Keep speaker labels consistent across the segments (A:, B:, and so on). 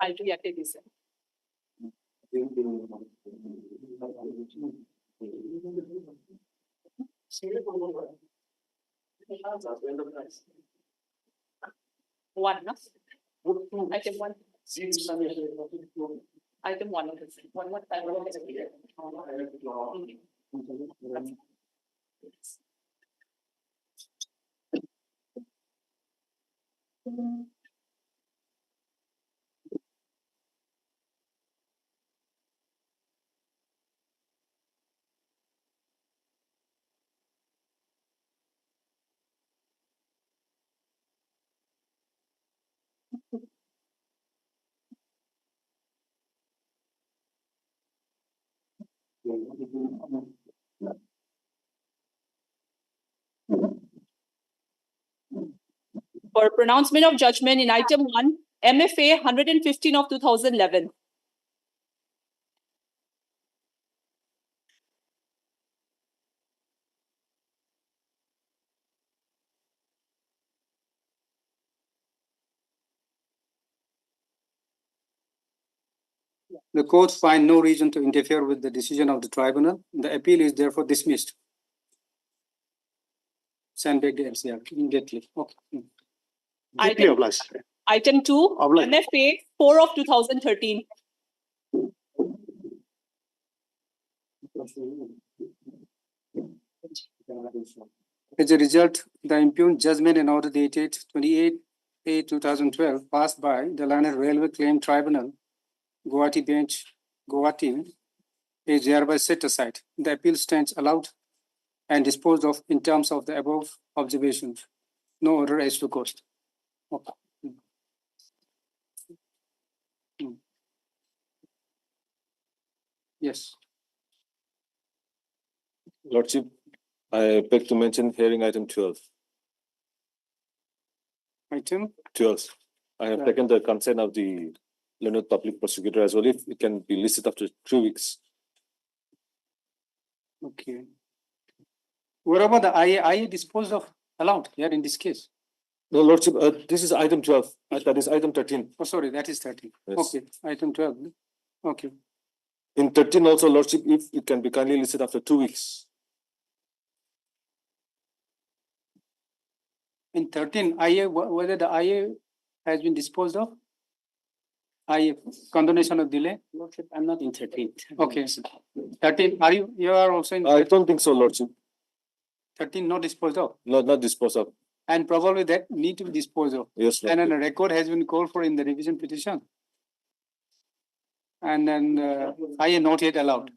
A: I'll reactivate this. One, no? Item one. Item one. One more time. For pronouncement of judgment in item one, MFA 115 of 2011.
B: The court find no reason to interfere with the decision of the tribunal. The appeal is therefore dismissed. Send back the MCR immediately. Okay.
A: Item two, MFA 4 of 2013.
B: As a result, the impugned judgment in order dated 28/8/2012 passed by the Land and Railway Claim Tribunal, Gauhati Bench, Gauhati, is hereby set aside. The appeal stands allowed and disposed of in terms of the above observations. No order as to cost. Okay. Yes.
C: Lordship, I beg to mention hearing item 12.
B: Item
C: 12. I have taken the consent of the learned public prosecutor as well, if it can be listed after 3 weeks.
B: Okay. What about the IA disposed of allowed here in this case?
C: No, Lordship, this is item 12. That is item 13.
B: Oh, sorry, that is 13.
C: Yes.
B: Okay, item 12. Okay.
C: In 13 also, Lordship, if it can be kindly listed after 2 weeks.
B: In 13, IA, whether the IA has been disposed of? IA, condonation of delay?
D: Lordship, I'm not in 13.
B: Okay. 13, you are also in
C: I don't think so, Lordship.
B: 13, not disposed of?
C: Not disposed of.
B: And probably that need to be disposed of.
C: Yes, Lordship.
B: And then a record has been called for in the revision petition. And then IA not yet allowed.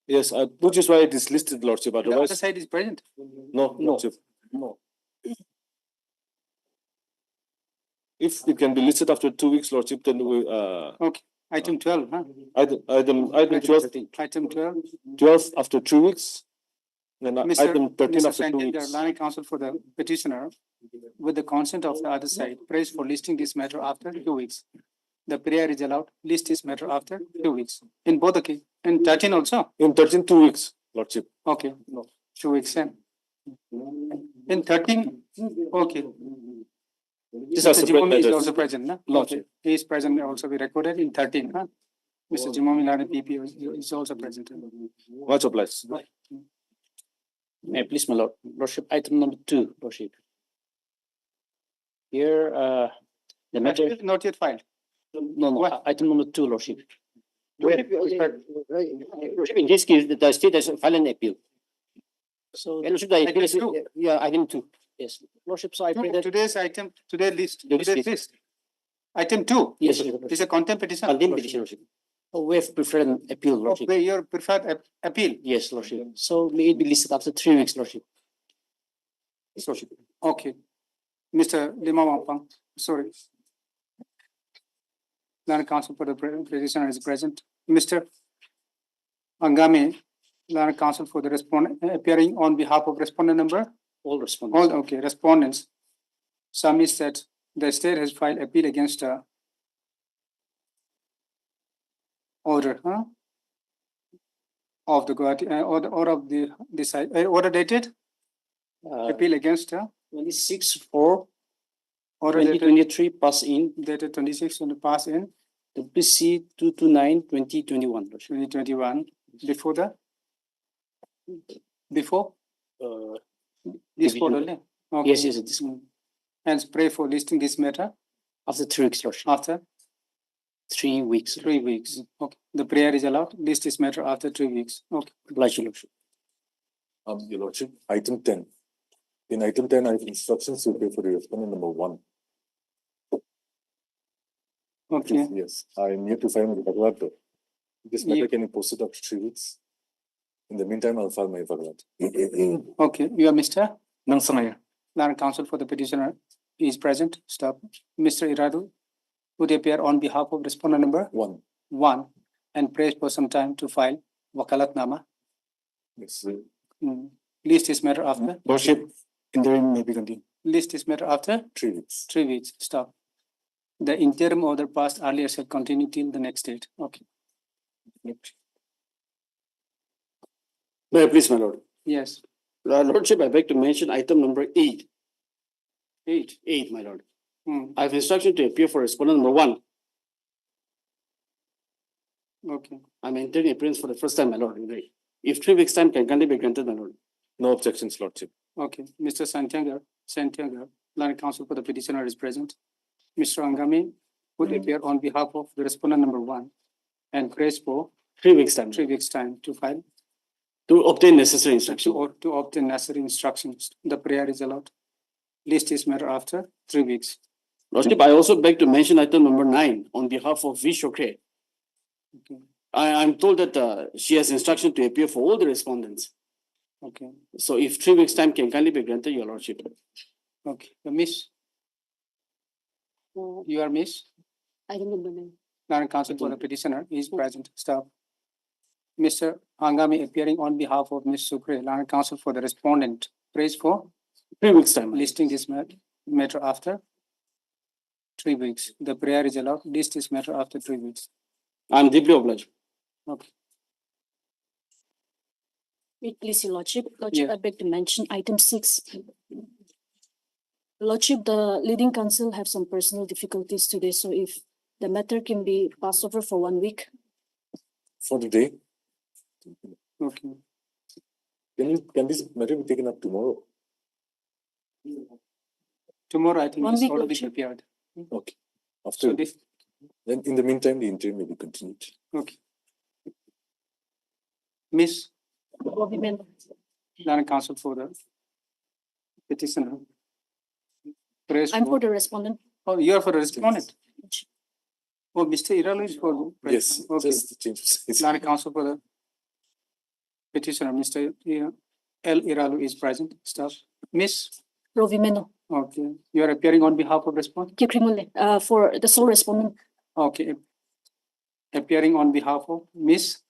C: Yes, which is why it is listed, Lordship.
B: The
C: Otherwise,
B: other side is present.
C: no, Lordship.
D: No.
C: If it can be listed after 2 weeks, Lordship, then we
B: Okay. Item 12, huh?
C: item 12,
B: Item 12.
C: 12 after 2 weeks. Then
B: Mr.
C: item 13
B: Mr.
C: after 2
B: Sanjay, the
C: weeks.
B: Learning Counsel for the petitioner, with the consent of the other side, prays for listing this matter after 2 weeks. The prayer is allowed, list this matter after 2 weeks. In both the case, in 13 also?
C: In 13, 2 weeks, Lordship.
B: Okay, no, 2 weeks, yeah. In 13, okay.
C: These are
B: Mr.
C: separate
B: Jimomi is
C: matters.
B: also present, no?
C: Lordship.
B: He is present, also be recorded in 13, huh? Mr. Jimomi Lani PP is also present.
C: Much obliged.
D: May I please, my lord, Lordship, item number 2, Lordship. Here, the matter.
B: Matter not yet filed.
D: No,
B: What?
D: item number 2, Lordship.
B: Where?
D: Lordship, in this case, the state has filed an appeal. So, Lordship, the appeal is,
B: Item 2.
D: yeah, item 2. Yes, Lordship, so I pray that.
B: Today's item, today's list,
D: Today's
B: today's list. Item 2.
D: Yes,
B: It's a contempt petition.
D: condemned petition, Lordship. Oh, we have preferred an appeal, Lordship.
B: Okay, your preferred appeal.
D: Yes, Lordship. So may it be listed after 3 weeks, Lordship.
B: Yes, Lordship. Okay. Mr. Lima Wampang, sorry. Learned counsel for the petitioner is present. Mr. Angami, learned counsel for the respondent, appearing on behalf of respondent number.
D: All respondents.
B: All, okay, respondents. Submits that the state has filed appeal against order, of the Gauhati, order of the decide, order dated, appeal against,
E: 26/4,
B: order dated,
E: 2023 pass in,
B: dated 26 on the pass in
E: WC 229/2021.
B: 2021, before the, before
E: Uh,
B: this
E: Division.
B: quarter, okay.
E: Yes, yes, it is.
B: And pray for listing this matter
E: after 3 weeks, Lordship.
B: after
E: 3 weeks.
B: 3 weeks. Okay, the prayer is allowed, list this matter after 3 weeks. Okay,
E: Oblige, Lordship.
C: Your Lordship, item 10. In item 10, I have instructions to pay for the respondent number 1.
B: okay,
C: Yes, I need to file my Bhagavad. This matter
B: Yeah.
C: can be posted after 3 weeks. In the meantime, I'll file my Bhagavad.
B: okay, you are Mr.
E: Nangsanaya.
B: Learned counsel for the petitioner is present. Stop. Mr. Iradu would appear on behalf of respondent number
C: 1.
B: 1 and prays for some time to file wakalatnama.
C: Yes.
B: List this matter after.
E: Lordship, interim may be continued.
B: List this matter after
C: 3 weeks.
B: 3 weeks. Stop. The interim order passed earlier shall continue till the next date. Okay.
E: May I please, my lord?
B: Yes.
E: Lordship, I beg to mention item number 8.
B: 8.
E: 8, my lord.
B: Hmm.
E: I have instruction to appear for respondent number 1.
B: Okay.
E: I'm entering appearance for the first time, my lord. If 3 weeks time can kindly be granted, my lord.
C: No objections, Lordship.
B: Okay. Mr. Santiago, learned counsel for the petitioner is present. Mr. Angami would appear on behalf of the respondent number 1 and prays for
E: 3 weeks time
B: 3 weeks time to file
E: to obtain necessary instruction.
B: to obtain necessary instructions. The prayer is allowed. List this matter after 3 weeks.
E: Lordship, I also beg to mention item number 9 on behalf of V. Shokre.
B: Okay.
E: I'm told that she has instruction to appear for all the respondents.
B: Okay.
E: So if 3 weeks time can kindly be granted, your lordship.
B: Okay. The Miss, you are Miss.
F: I don't remember.
B: Learned counsel for the petitioner is present. Stop. Mr. Angami appearing on behalf of Ms. Sukre, learned counsel for the respondent, prays for
E: 3 weeks time.
B: listing this matter after 3 weeks. The prayer is allowed. List this matter after 3 weeks.
E: I'm deeply obliged.
B: Okay.
F: Wait, please, Your Lordship. Lordship,
B: Yeah.
F: I beg to mention item 6. Lordship, the leading counsel have some personal difficulties today, so if the matter can be passed over for 1 week.
C: For the day,
B: Okay.
C: can this matter be taken up tomorrow?
B: Tomorrow, I think
F: 1
B: it's
F: week,
B: already
F: Lordship.
B: prepared.
C: Okay.
B: So
C: After,
B: this,
C: then in the meantime, the interim may be continued.
B: okay. Miss,
F: Women.
B: learned counsel for the petitioner. Prays
F: I'm for the respondent.
B: oh, you are for the respondent. Oh, Mr. Iralu is for.
C: Yes,
B: Okay.
C: just the change of size.
B: Learned counsel for the petitioner, Mr. L. Iralu is present. Staff. Miss,
F: Rovimeno.
B: okay, you are appearing on behalf of respondent.
F: Kikrimule, for the sole respondent.
B: Okay. Appearing on behalf of Miss.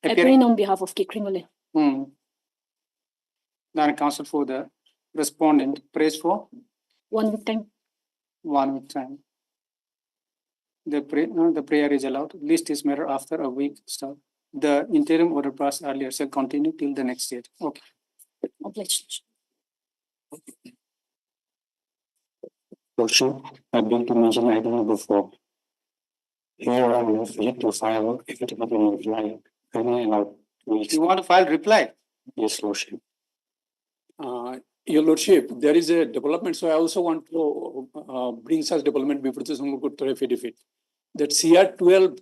F: Appearing on behalf of Kikrimule.
B: Learned counsel for the respondent, prays for
F: 1 week time.
B: 1 week time. The prayer is allowed. List is matter after a week. Stop. The interim order passed earlier shall continue till the next date. Okay.
F: Obliged.
E: Lordship, I beg to mention item number 4. Here I have yet to file if it had been reply. Kindly allow 2 weeks.
B: You want to file reply?
E: Yes, Lordship.
G: Your Lordship, there is a development, so I also want to bring such development before the Sangukuttar affidavit. That CR 12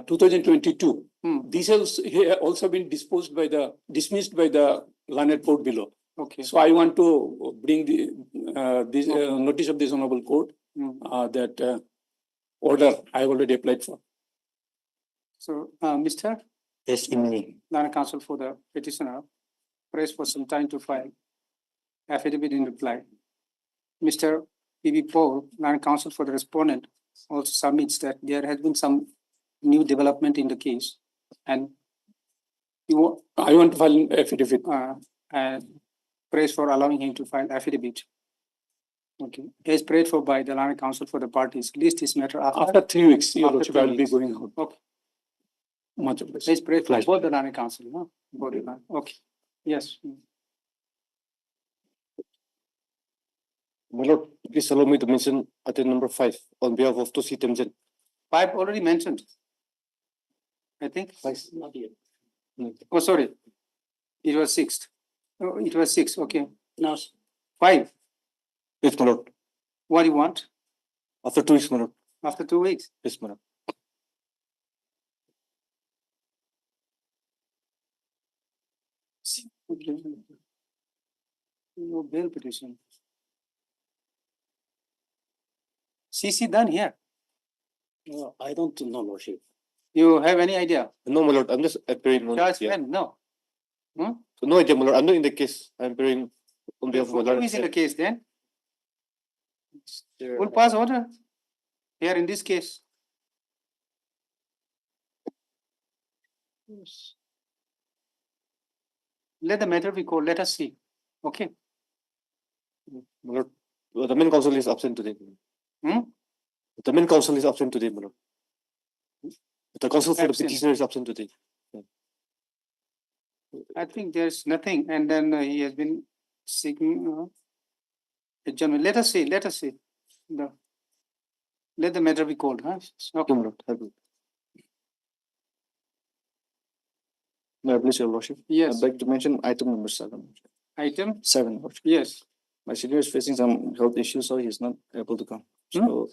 G: 2022. This has also been dismissed by the learned court below.
B: Okay.
G: So I want to bring this notice of this honorable court that order I already applied for.
B: So, Mr.
E: Yes, in me.
B: Learned counsel for the petitioner, prays for some time to file affidavit in reply. Mr. PB Paul, Land Counsel for the respondent, also submits that there has been some new development in the case, and
G: I want to file an affidavit.
B: prays for allowing him to file affidavit. Okay, as prayed for by the Land Counsel for the parties, list this matter
G: After 3 weeks, your
B: After
G: lordship,
B: 3
G: I will be
B: weeks.
G: going out.
B: Okay.
G: Much of this.
B: Let's pray for
G: Flash.
B: both the Land Council, no? Both the land. Okay, yes.
C: My lord, please allow me to mention item number 5 on behalf of Tosi Temjen.
B: 5 already mentioned. I think.
D: Not yet.
B: Oh, sorry. It was 6th. Oh, it was 6, okay.
D: Now,
B: 5,
C: Yes, my lord.
B: what do you want
C: After 2 weeks, my lord.
B: after 2 weeks?
C: Yes, my lord.
B: Okay. No bail petition. CC done here.
D: I don't know, lordship.
B: You have any idea?
C: No, my lord, I'm just appearing on.
B: Charles
C: Yeah.
B: when? No.
C: No idea, my lord. I'm not in the case. I'm appearing on behalf of my
B: Who
C: lord.
B: is in the case then?
C: There-
B: We'll pass order here in this case. Let the matter be called. Let us see. Okay.
C: My lord, the main counsel is absent today.
B: Hmm?
C: The main counsel is absent today, my lord. The counsel for the
B: Absent.
C: petitioner is absent today.
B: I think there's nothing, and then he has been seeking adjournment. Let us see. Let us see. Let the matter be called. Huh?
C: Okay,
B: Okay.
C: my lord. Have you- May I please, your lordship?
B: Yes.
C: I'd like to mention item number 7.
B: Item.
C: 7, lordship.
B: Yes.
C: My senior is facing some health issues, so he's not able to come.
B: Hmm?
C: So,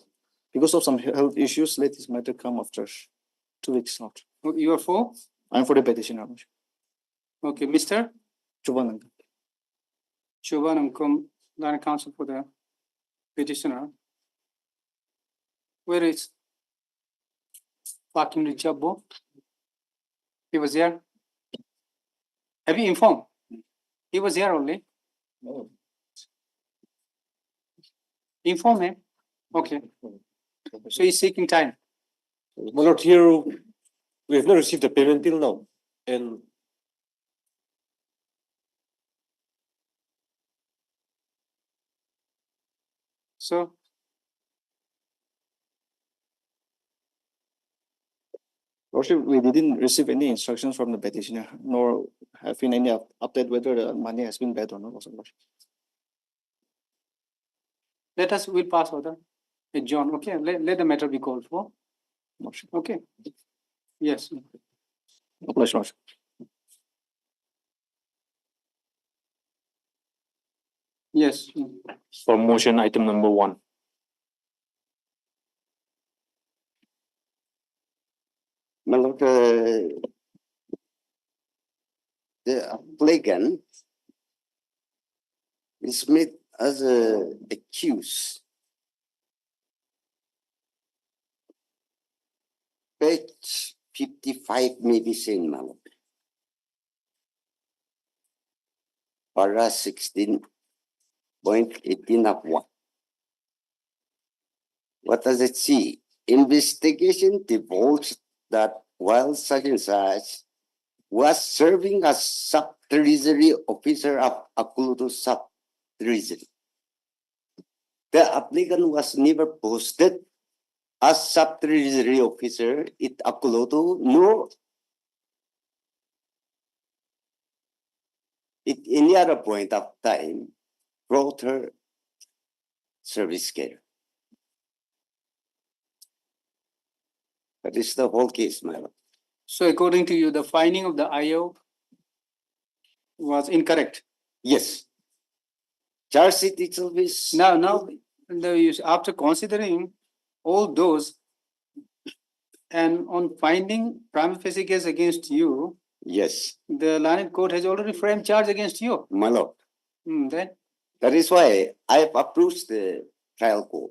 C: because of some health issues, let this matter come after 2 weeks now.
B: You are for?
C: I'm for the petitioner.
B: Okay, Mr.
C: Chubanang.
B: Shubhanam Kum, Land Counsel for the petitioner. Where is Fakim Richabo? He was here. Have you informed? He was here only.
C: No.
B: Inform him. Okay. So he's seeking time.
C: My lord, here we have not received the payment till now, and
B: So
C: lordship, we didn't receive any instructions from the petitioner, nor have been any update whether the money has been paid or not. Also, lordship.
B: let us, we'll pass order. John, okay, let the matter be called for.
C: Lordship.
B: Okay. Yes.
C: Oblige, lordship.
B: Yes.
E: For motion item number 1.
H: My lord, the applicant is made as a accused. Page 55 may be seen, my lord. Para 16.18 of 1. What does it see? Investigation divulged that while such and such was serving as sub-treasury officer of Akulutu sub-treasury, the applicant was never posted as sub-treasury officer at Akulutu, nor at any other point of time brought her service care. That is the whole case, my lord.
B: So according to you, the finding of the IO was incorrect.
H: Yes. Charge sheet itself is.
B: Now, after considering all those and on finding prima facie case against you,
H: Yes,
B: the Learned Court has already framed charge against you.
H: my lord.
B: Then,
H: That is why I have approached the trial court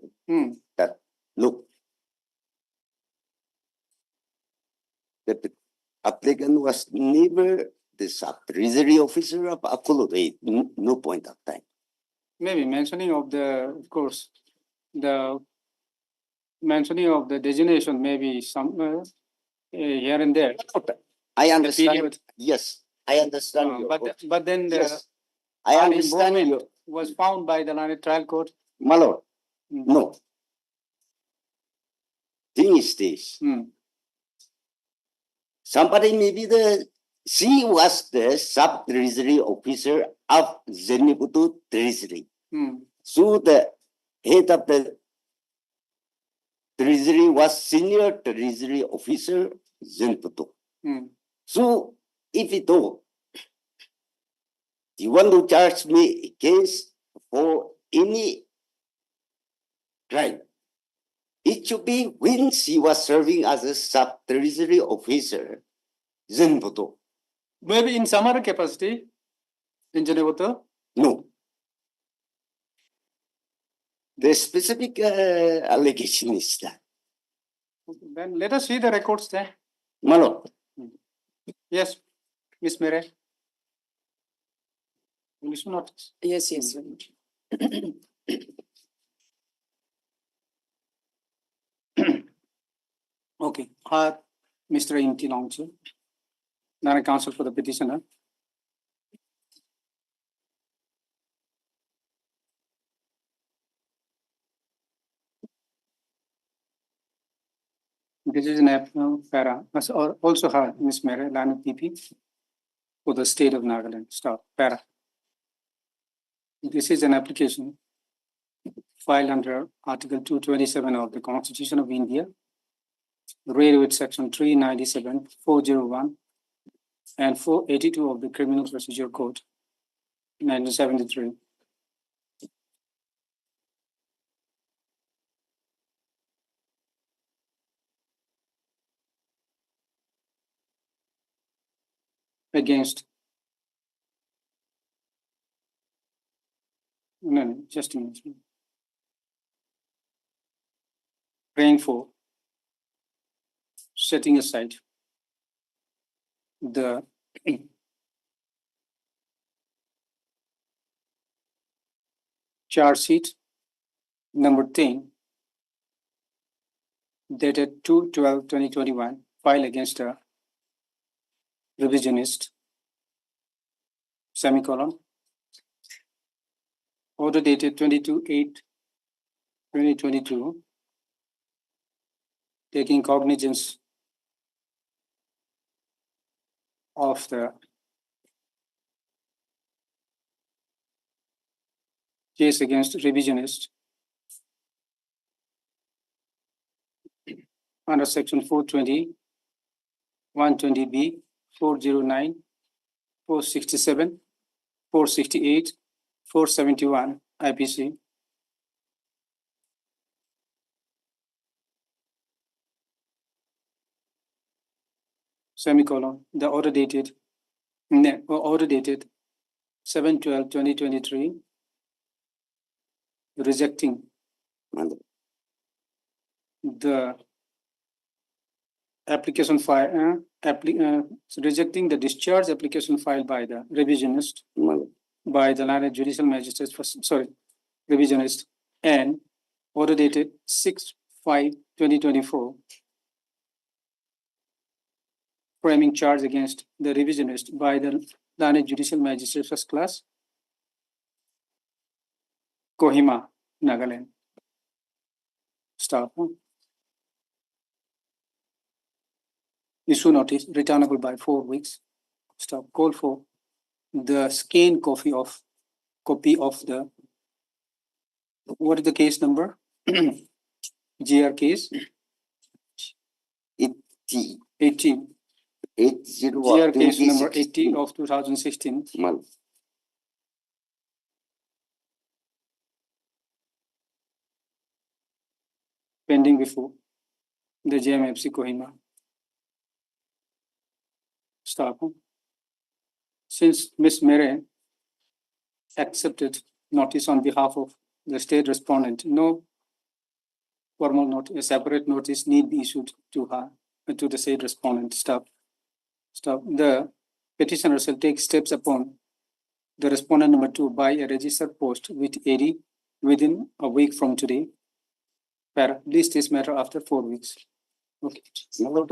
H: that, look, the applicant was never the sub-treasury officer of Akulutu at no point of time.
B: maybe mentioning of the, of course, the mentioning of the designation may be somewhere here and there.
H: I
B: The
H: understand,
B: period,
H: yes, I understand your
B: but
H: point.
B: but then the
H: Yes, I
B: our
H: understand
B: involvement
H: your,
B: was found by the Learned Trial Court.
H: my lord,
B: Mm.
H: no. Thing is this,
B: Mm.
H: somebody maybe she was the sub-treasury officer of Zeniputu Treasury.
B: Mm.
H: So the head of the treasury was senior treasury officer Zeniputu.
B: Mm.
H: So if it all, you want to charge me a case for any crime, it should be when she was serving as a sub-treasury officer, Zeniputu.
B: Maybe in some other capacity in Geneva.
H: No. The specific allegation is that.
B: Then let us see the records there.
H: My lord,
B: Yes, Miss Mere. English notice.
A: Yes, yes.
B: Okay. Mr. Inti Longchu, counsel for the petitioner. This is an para. Or also her, Miss Mere, Lana PP for the state of Nagaland. Stop. Para. This is an application filed under Article 227 of the Constitution of India, read with Section 397, 401, and 482 of the Criminal Procedure Code, 1973. Against. No, just a minute. Praying for setting aside the charge sheet number 10 dated 2/12/2021 filed against a revisionist semicolon order dated 22/8/2022 taking cognizance of the case against revisionist under section 420, 120B, 409, 467, 468, 471 IPC. Semicolon, the order dated 7/12/2023, rejecting
H: my lord.
B: the application file, rejecting the discharge application filed by the revisionist
H: My lord.
B: by the Learned Judicial Magistrate, revisionist, and order dated 6/5/2024, framing charge against the revisionist by the Learned Judicial Magistrate First Class, Kohima, Nagaland. Stop. Issue notice returnable by 4 weeks. Stop. Call for the scanned copy of the, what is the case number? GR case
H: 80,
B: 18.
H: 80
B: GR case number
H: 2016.
B: 80 of 2016.
H: My lord.
B: Pending before the JMFC Kohima. Stop. Since Ms. Mere accepted notice on behalf of the state respondent, no formal notice, a separate notice need be issued to her, to the state respondent. Stop. The petitioner shall take steps upon the respondent number 2 by a registered post with AD within a week from today, per list this matter after 4 weeks. Okay.
H: My lord,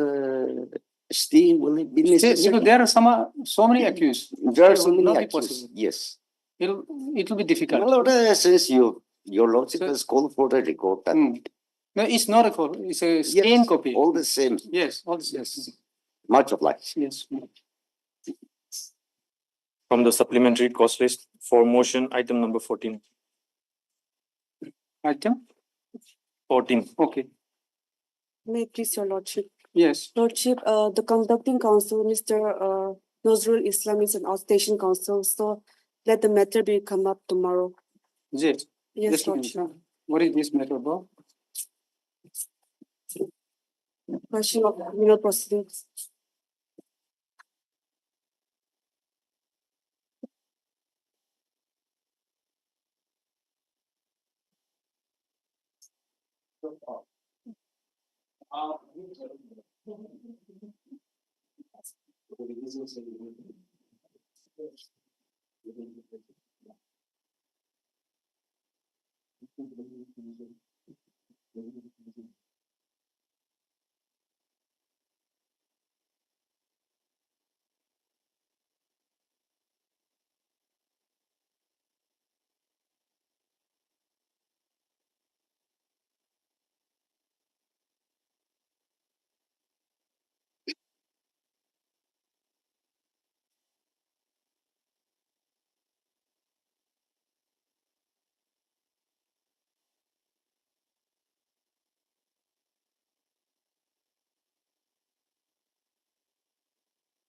H: stay will it be
B: Because
H: necessary?
B: there are so many accused.
H: There are
B: Stay
H: so
B: will
H: many
B: not be
H: accused.
B: possible.
H: Yes.
B: It will be
H: My
B: difficult.
H: lord, since your lordship
B: So-
H: has called for the record that.
B: Hmm. No, it's not a copy. It's a
H: Yes,
B: scanned copy.
H: all the same.
B: Yes, all the same.
H: Yes. Much obliged.
B: Yes.
I: From the supplementary cost list for motion item number 14.
B: Item?
I: 14.
B: Okay.
F: May it please your lordship.
B: Yes.
F: Lordship, the conducting counsel, Mr. Nazrul Islam is an outstation counsel, so let the matter be come up tomorrow.
B: Is it?
F: Yes,
B: Just a minute,
F: lordship.
B: huh? What is this matter about?
F: Question of criminal proceedings.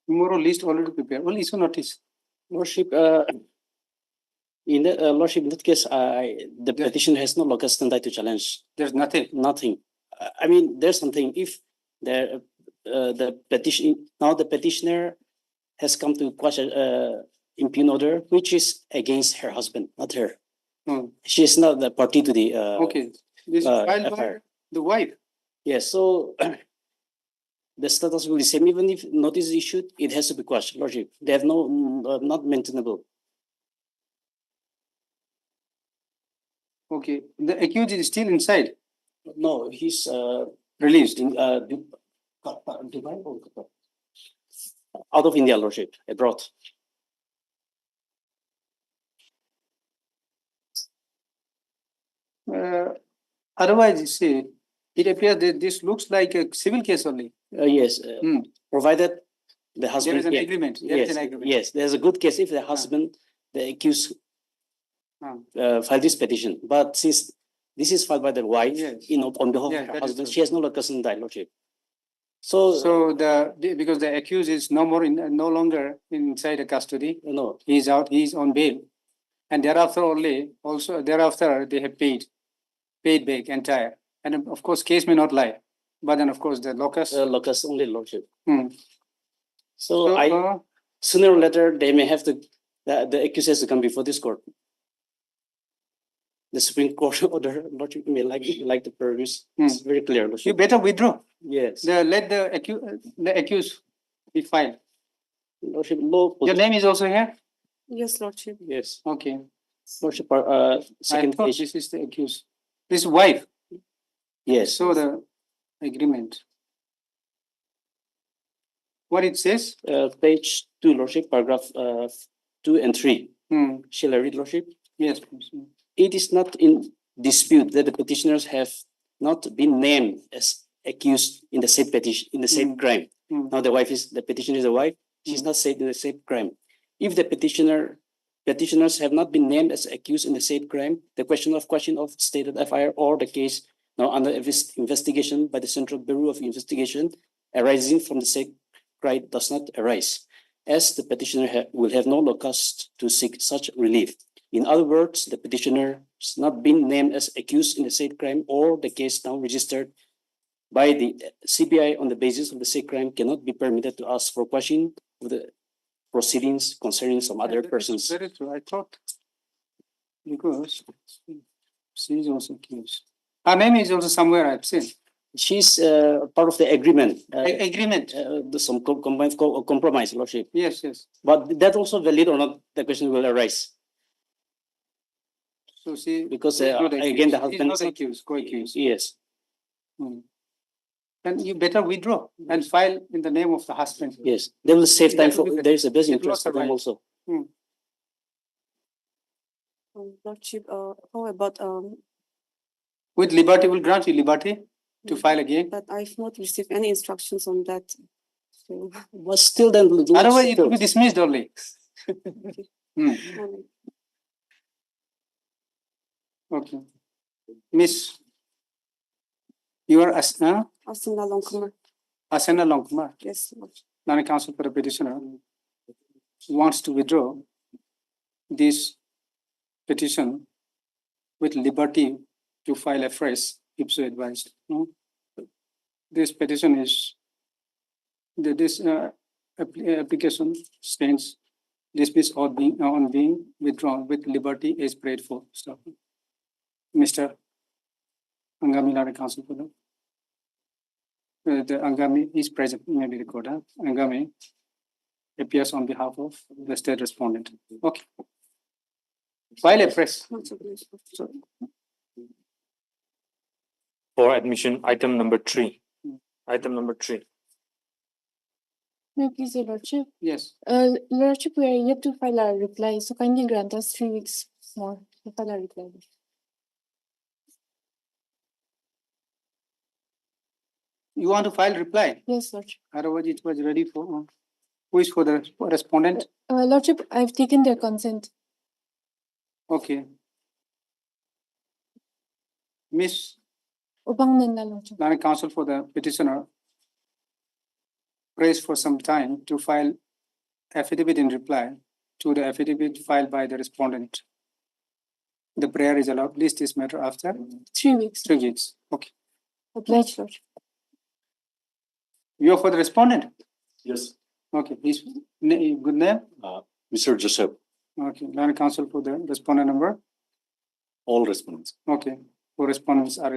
B: Tomorrow list already prepared. Only issue notice.
J: Lordship, Lordship, in that case, the
B: Yes.
J: petition has no locus standi to challenge,
B: There's nothing.
J: nothing. I mean, there's something, if the petition, now the petitioner has come to quash a impugn order, which is against her husband, not her.
B: Hmm.
J: She is not the party to the,
B: Okay. This is filed by
J: FIR.
B: the wife.
J: Yes, so the status will be same, even if notice is issued, it has to be quashed, Lordship. They have no, not maintainable.
B: Okay. The accused is still inside,
J: No, he's,
B: released.
J: in, Dubai or Qatar? Out of India, Lordship, abroad.
B: Otherwise, you see, it appears that this looks like a civil case only.
J: Yes,
B: Hmm.
J: provided the
B: There
J: husband.
B: is an
J: yeah,
B: agreement. There is
J: Yes,
B: an agreement.
J: yes, there's a good case if the husband, the accused,
B: Ah.
J: filed this petition, but since this is filed by the wife,
B: Yes.
J: on behalf
B: Yeah,
J: of her
B: that is
J: husband,
B: true.
J: she has no locus standi, Lordship. So,
B: So because the accused is no longer inside the custody,
J: no,
B: he's out, he's on bail. And thereafter they have paid back entire. And of course, case may not lie, but then of course the locus.
J: locus only, Lordship.
B: Hmm.
J: So
B: So,
J: I, sooner or later, they may have to, the accused has to come before this court. The Supreme Court order, Lordship may like to peruse, it's very clear,
B: you
J: Lordship.
B: better withdraw.
J: Yes,
B: Let the accused be filed.
J: Lordship, law.
B: Your name is also here?
F: Yes, lordship.
J: Yes,
B: Okay.
J: Lordship,
B: I
J: second
B: thought
J: page,
B: this is the accused. This wife,
J: yes.
B: so the agreement. What it says?
J: Page 2, Lordship, paragraph 2 and 3.
B: Hmm.
J: Shall I read, Lordship?
B: Yes, please.
J: It is not in dispute that the petitioners have not been named as accused in the same petition, in the same
B: Mm.
J: crime.
B: Mm.
J: Now the petitioner is the wife, she's not said in the same crime. If the petitioners have not been named as accused in the same crime, the question of stated FIR or the case now under investigation by the Central Bureau of Investigation arising from the same crime does not arise, as the petitioner will have no locus to seek such relief. In other words, the petitioner has not been named as accused in the said crime or the case now registered by the CBI on the basis of the said crime cannot be permitted to ask for questioning of the proceedings concerning some other persons.
B: That is true. I thought because she is also accused. Her name is also somewhere I've seen.
J: She's part of the agreement,
B: Agreement.
J: some combined compromise, Lordship.
B: Yes, yes.
J: But that also valid or not, the question will arise.
B: So she.
J: Because,
B: she's not
J: again, the
B: accused. She's
J: husband
B: not
J: is not-
B: accused, co-accused.
J: Yes,
B: Then you better withdraw and file in the name of the husband.
J: Yes, they will save time
B: That will
J: for,
B: be
J: there is a best
B: It will
J: interest for them
B: survive.
J: also.
F: Lordship, how about,
B: With liberty, will grant you liberty to file again.
F: but I've not received any instructions on that. So,
J: But still then.
B: Otherwise, it will be dismissed only. Okay. Miss, you are
F: Asana Longkumar.
B: Asana Longkumar,
F: Yes, Lord.
B: non-counsel for the petitioner, wants to withdraw this petition with liberty to file afresh if so advised. This petition is, this application stands dismissed or being withdrawn with liberty as prayed for. So, Mr. Angami, non-counsel for the Angami is present, maybe recorded. Angami appears on behalf of the state respondent. Okay. File a press.
I: For admission, item number 3. Item number 3.
K: May I please, Your Lordship?
B: Yes.
K: Lordship, we are yet to file our reply, so kindly grant us 3 weeks more to file our reply.
B: You want to file reply?
K: Yes, Lordship.
B: Otherwise, it was ready for who is for the respondent?
K: Lordship, I've taken their consent.
B: Okay. Miss,
K: Upang nila, Lordship.
B: counsel for the petitioner, prays for some time to file affidavit in reply to the affidavit filed by the respondent. The prayer is allowed. List this matter after
K: 3 weeks.
B: 3 weeks. Okay.
K: Obliged, Lordship.
B: You are for the respondent?
L: Yes,
B: Okay. His good name?
L: Mr. Joseph,
B: Okay. Counsel for the respondent number?
L: all respondents.
B: Okay. For respondents are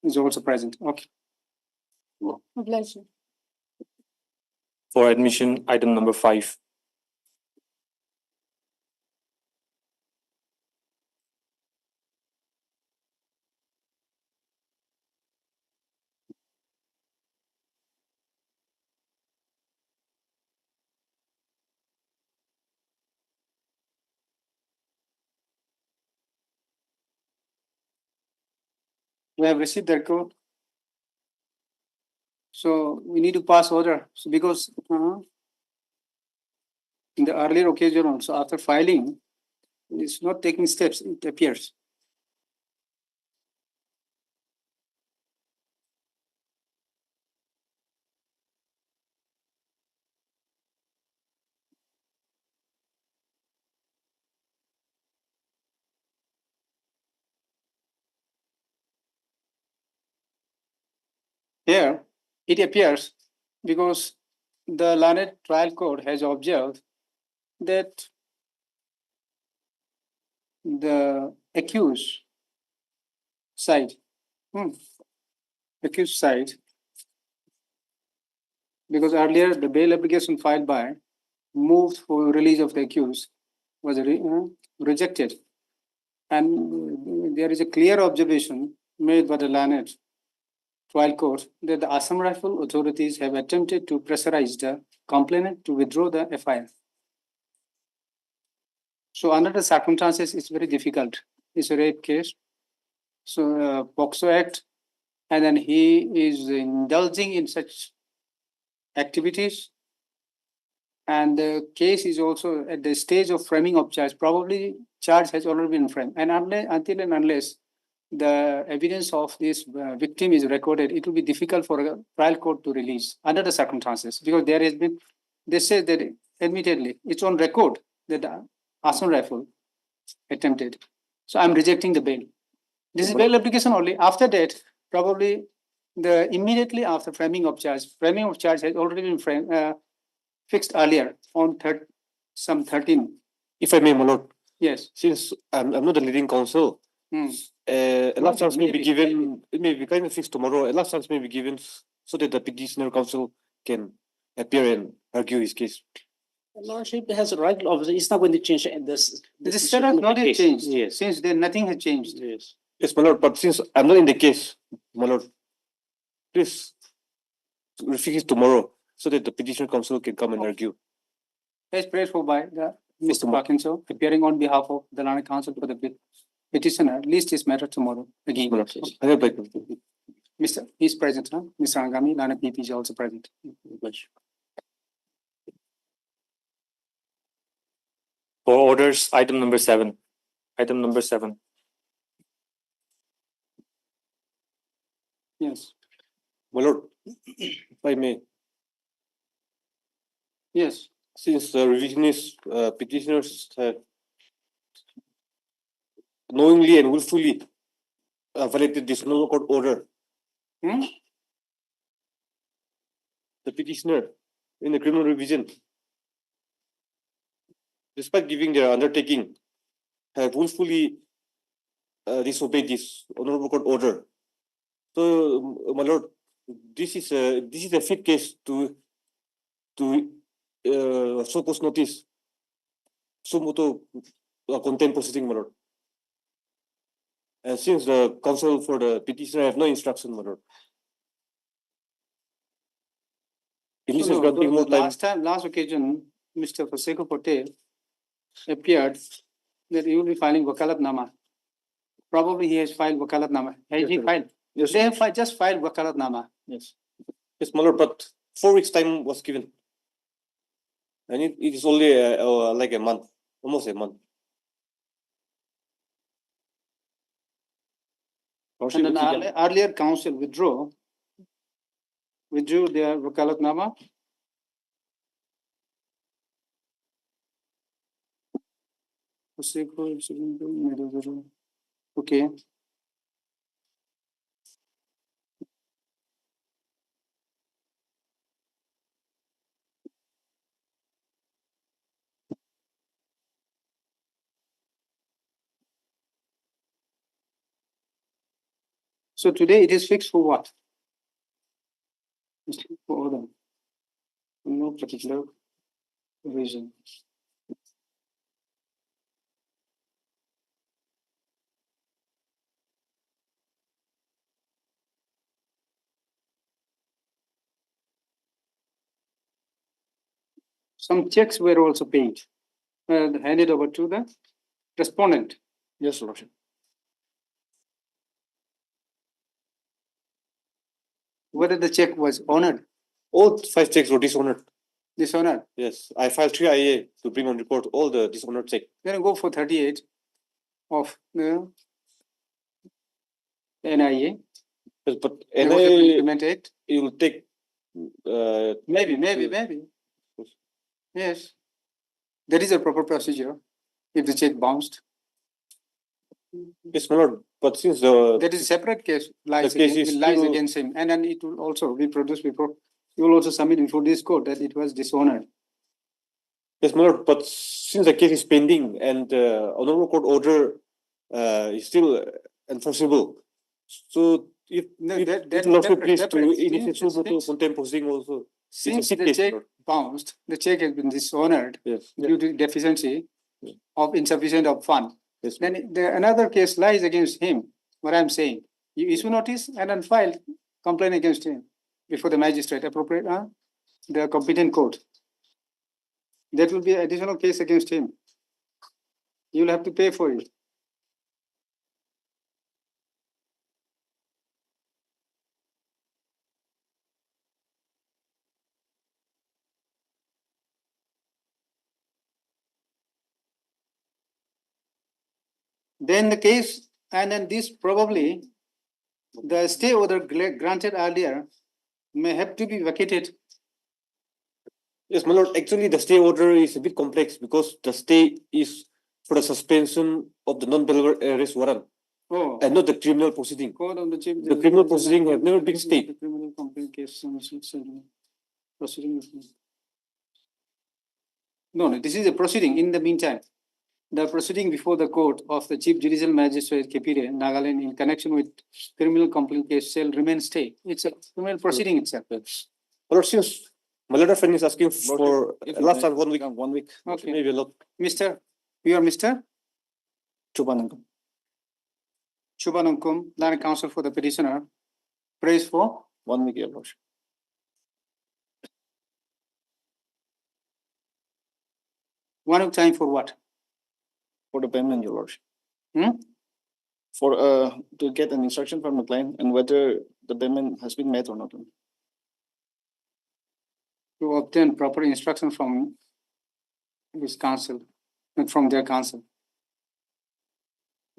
B: is also present. Okay.
K: Obliged.
I: For admission, item number 5.
B: We have received the record. So we need to pass order. So because in the earlier occasion also after filing, it's not taking steps, it appears. Here, it appears because the learned trial court has observed that the accused side, because earlier the bail application filed by moved for release of the accused was rejected. And there is a clear observation made by the learned trial court that the Assam Rifle authorities have attempted to pressurize the complainant to withdraw the FIR. So under the circumstances, it's very difficult. It's a rape case. So POCSO Act, and then he is indulging in such activities. And the case is also at the stage of framing of charge. Probably charge has already been framed. And until and unless the evidence of this victim is recorded, it will be difficult for a trial court to release under the circumstances, because there has been, they say that admittedly, it's on record that the Assam Rifle attempted. So I'm rejecting the bail. This is bail application only. After that, probably immediately after framing of charge has already been fixed earlier on some 13.
I: If I may, my lord.
B: Yes.
I: Since I'm not the leading counsel, a last chance may be given. It may be kind of fixed tomorrow. A last chance may be given so that the petitioner counsel can appear and argue his case.
J: The Lordship has a right, obviously, it's not going to change this.
B: The status not yet changed.
J: Yes.
B: Since then, nothing has changed.
J: Yes.
I: Yes, my lord, but since I'm not in the case, my lord, please fix it tomorrow so that the petitioner counsel can come and argue.
B: As prayed for by the Mr. Parkinson, appearing on behalf of the Learned Counsel for the petitioner, list his matter tomorrow again.
I: I have like
B: Mr. He's present, huh? Mr. Angami, Learned PP is also present.
M: For orders, item number 7. Item number 7.
B: Yes,
I: my lord, if I may,
B: yes.
I: since the revisionist petitioners have knowingly and willfully violated this no court order, the petitioner in the criminal revision, despite giving their undertaking, have willfully disobeyed this honorable court order. So, my lord, this is a fit case to so post notice sumoto contempt proceeding, my lord. And since the counsel for the petitioner have no instruction, my lord.
B: No, last occasion, Mr. Faseko Patel appeared that he will be filing Wakalatnama. Probably he has filed Wakalatnama. Has he filed?
I: Yes.
B: They have just filed Wakalatnama.
I: Yes. Yes, my lord, but 4 weeks time was given. And it is only like a month, almost a month.
B: And then earlier council withdrew their Wakalatnama. Okay. So today it is fixed for what? For them. No particular reason. Some checks were also paid, handed over to the respondent.
I: Yes, lordship.
B: Whether the check was honored.
I: All 5 checks were dishonored.
B: Dishonored.
I: Yes, I filed 3 IA to bring on report all the dishonored check.
B: Then I go for 38 of the NIA.
I: Yes, but
B: NIA implement it.
I: It will take.
B: Maybe. Yes, there is a proper procedure. If the check bounced.
I: Yes, my lord. But since the
B: that is a separate case lies
I: still
B: against him, and then it will also be produced before. You will also submit before this court that it was dishonored.
I: Yes, my lord. But since the case is pending and honorable court order is still enforceable, so if that also please to initiate contempt proceeding also.
B: Since the check bounced, the check has been dishonored due to deficiency of insufficient of fund.
I: Yes.
B: Then another case lies against him. What I'm saying, you issue notice and then file complaint against him before the magistrate, appropriate, the competent court. That will be an additional case against him. You will have to pay for it. Then the case, and then this probably, the stay order granted earlier may have to be vacated.
I: Yes, my lord. Actually, the stay order is a bit complex because the stay is for the suspension of the non-bail arrest warrant and not the criminal proceeding. The criminal proceeding have never been stayed.
B: Criminal complaint case proceeding. No, this is a proceeding. In the meantime, the proceeding before the court of the Chief Judicial Magistrate Kepire, Nagaland, in connection with criminal complaint case shall remain stay. It's a criminal proceeding itself.
I: Lord, since my letter friend is asking for last time 1 week.
C: 1 week.
B: Okay.
I: Maybe a lot.
B: Mr. You are Mr.
C: Chubanangam.
B: Chubanungkum, Land Council for the petitioner. Praise for
C: 1 week, Your Lordship.
B: 1 week time for what?
C: For the payment, Your Lordship.
B: Hmm?
C: For to get an instruction from the client and whether the payment has been made or not.
B: To obtain proper instruction from his council, and from their council.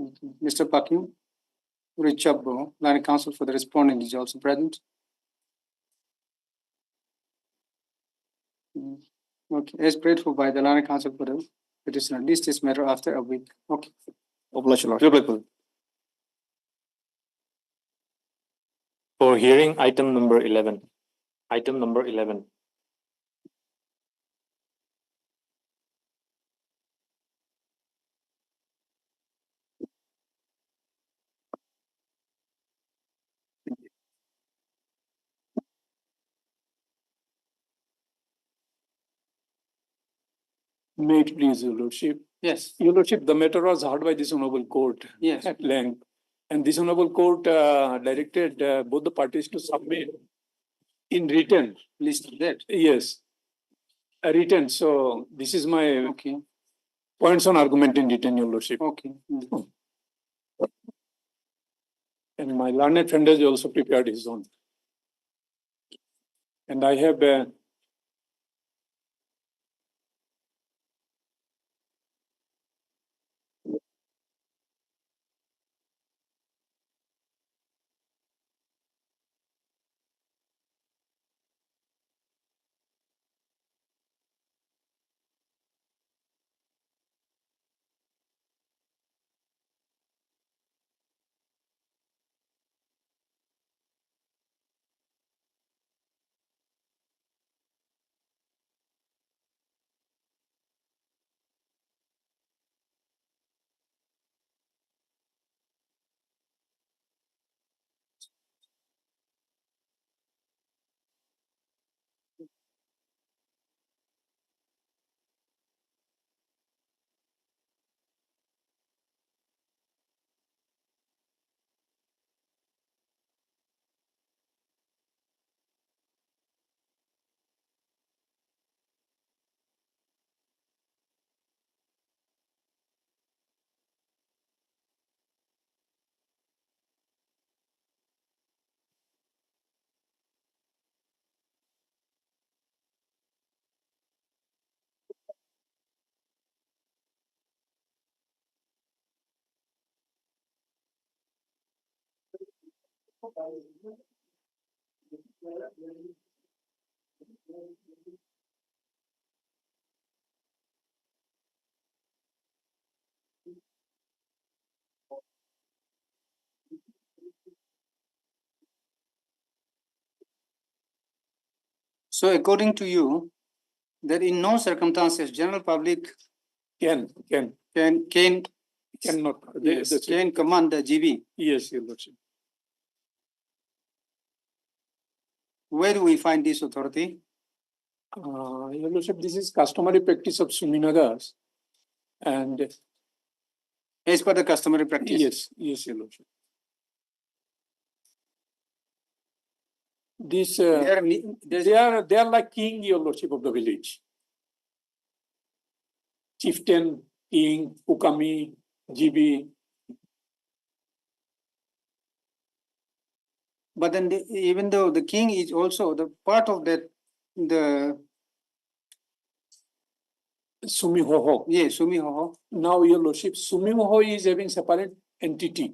B: Okay. Mr. Pakim, Richabo, Land Council for the respondent is also present. Okay, as prayed for by the Land Council for the petitioner, list this matter after a week. Okay.
C: Oblige, Your Lordship.
M: For hearing item number 11. Item number 11.
G: May it please, Your Lordship.
B: Yes.
G: Your Lordship, the matter was heard by this honorable court
B: Yes.
G: at length. And this honorable court directed both the parties to submit in written.
B: List that.
G: Yes. A written. So this is my
B: Okay.
G: points on argument in written, Your Lordship.
B: Okay.
G: And my learned friend has also prepared his own. And I have
B: So according to you, that in no circumstances general public
G: can cannot.
B: yes, can command the GB.
G: Yes, Your Lordship.
B: Where do we find this authority?
G: Your Lordship, this is customary practice of Suminagas. And
B: As per the customary practice.
G: yes, Your Lordship. This they are like king, Your Lordship, of the village. Chieftain, king, Ukami, GB.
B: But then even though the king is also the part of that, the
G: Sumihoho.
B: yes, Sumihoho.
G: Now, Your Lordship, Sumihoho is having separate entity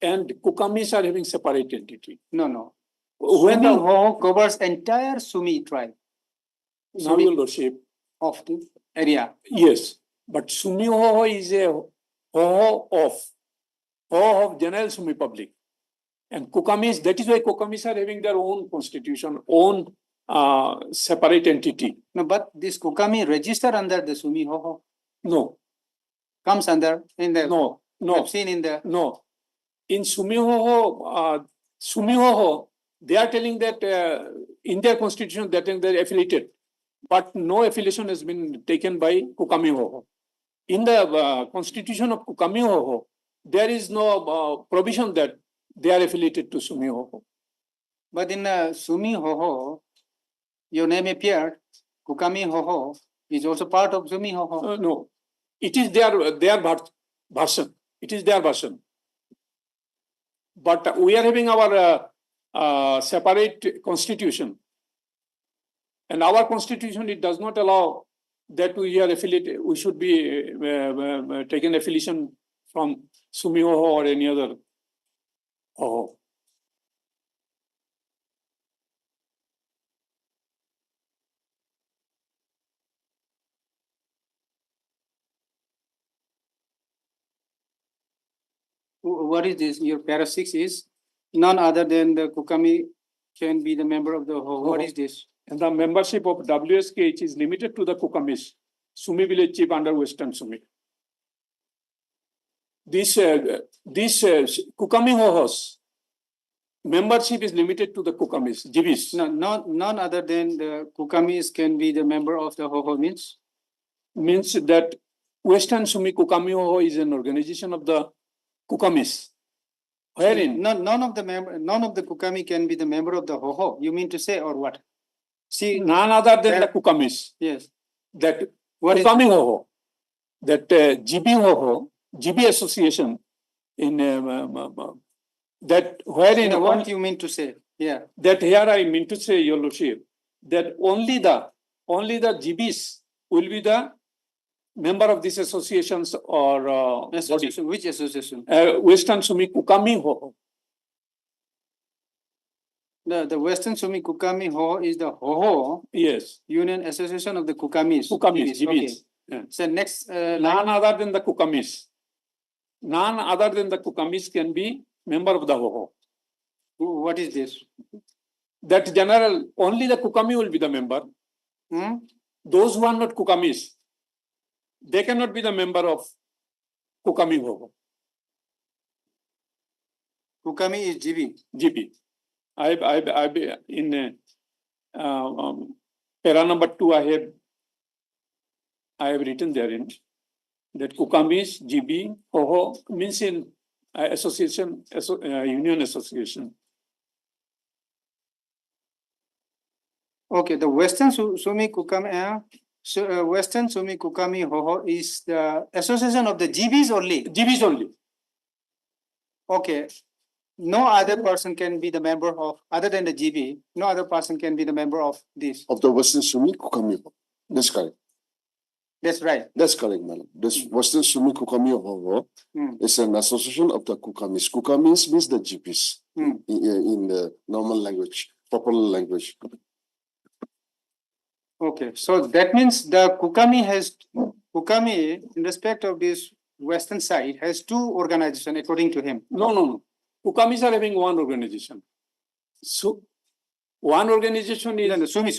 G: and Kukamis are having separate entity.
B: No.
G: When the,
B: Sumihoho covers entire Sumi tribe.
G: now, Your Lordship,
B: Of the area.
G: yes, but Sumihoho is a Hoho of General Sumi public. And Kukamis, that is why Kukamis are having their own constitution, own separate entity.
B: No, but this Kukami register under the Sumihoho
G: No,
B: comes under in the
G: no,
B: I've seen in the
G: no. In Sumihoho, they are telling that in their constitution that they're affiliated, but no affiliation has been taken by Kukamihoho. In the constitution of Kukamihoho, there is no provision that they are affiliated to Sumi Hoho.
B: But in Sumi Hoho, your name appeared. Kukami Hoho is also part of Sumi Hoho.
G: No, it is their version. It is their version. But we are having our separate constitution. And our constitution, it does not allow that we are affiliated, we should be taken affiliation from Sumi Hoho or any other Hoho.
B: What is this? Your para 6 is none other than the Kukami can be the member of the Hoho. What is this?
G: And the membership of WSKH is limited to the Kukamis, Sumi village chief under Western Sumi. This Kukami Hohos membership is limited to the Kukamis, Jibis.
B: No, none other than the Kukamis can be the member of the Hoho means?
G: Means that Western Sumi Kukami Hoho is an organization of the Kukamis. Wherein
B: None of the Kukami can be the member of the Hoho. You mean to say, or what? See,
G: none other than the Kukamis.
B: Yes.
G: That
B: What is-
G: Kukami Hoho, that GB Hoho, GB Association in that wherein
B: what you mean to say? Yeah.
G: that here I mean to say, Your Lordship, that only the GBs will be the member of these associations or
B: Association. Which association?
G: Western Sumi Kukami Hoho.
B: The Western Sumi Kukami Hoho is the Hoho
G: Yes,
B: Union Association of the Kukamis.
G: Kukamis,
B: Okay.
G: GBs. Yeah.
B: So next
G: None other than the Kukamis. None other than the Kukamis can be member of the Hoho.
B: what is this?
G: That general, only the Kukami will be the member.
B: Hmm?
G: Those who are not Kukamis, they cannot be the member of Kukami Hoho,
B: Kukami is GB.
G: GP. I've in para number 2, I have written therein that Kukamis, GB, Hoho means in association, union association.
B: Okay, the Western Sumi Kukami, Western Sumi Kukami Hoho is the association of the GBs only.
G: GBs only.
B: Okay. No other person can be the member of, other than the GB, no other person can be the member of this.
N: Of the Western Sumi Kukami. That's correct.
B: That's right.
N: That's correct, madam. This Western Sumi Kukami Hoho is an association of the Kukamis. Kukamis means the GPs in the normal language, proper language.
B: Okay, so that means the Kukami in respect of this western side has two organizations according to him.
G: No. Kukamis are having one organization. So one organization is
B: No, Sumi.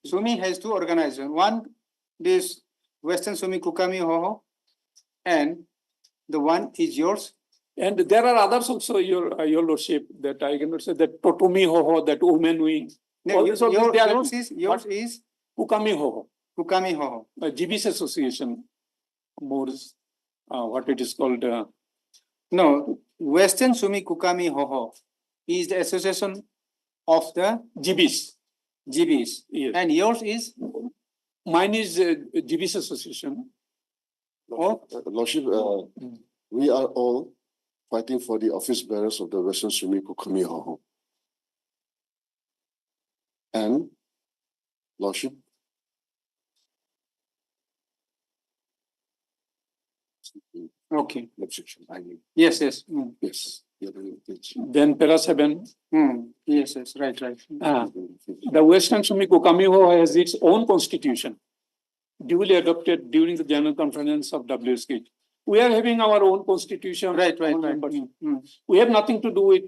B: Sumi has two organizations. One, this Western Sumi Kukami Hoho, and the one is yours.
G: And there are others also, your Lordship, that I cannot say that Totomi Hoho, that women wing.
B: No,
G: Yours
B: is
G: Kukami Hoho,
B: Kukami Hoho.
G: GB's association, more what it is called.
B: No, Western Sumi Kukami Hoho is the association of the
G: GBs.
B: GBs.
G: Yes.
B: And yours is?
G: Mine is GB's association.
N: Lordship, we are all fighting for the office bearers of the Western Sumi Kukami Hoho. And, Lordship,
B: Okay.
N: objection, I mean,
B: Yes.
N: yes.
G: Then para 7.
B: Yes, right.
G: The Western Sumi Kukami Hoho has its own constitution, duly adopted during the General Conference of WSK. We are having our own constitution.
B: Right.
G: Membership. We have nothing to do with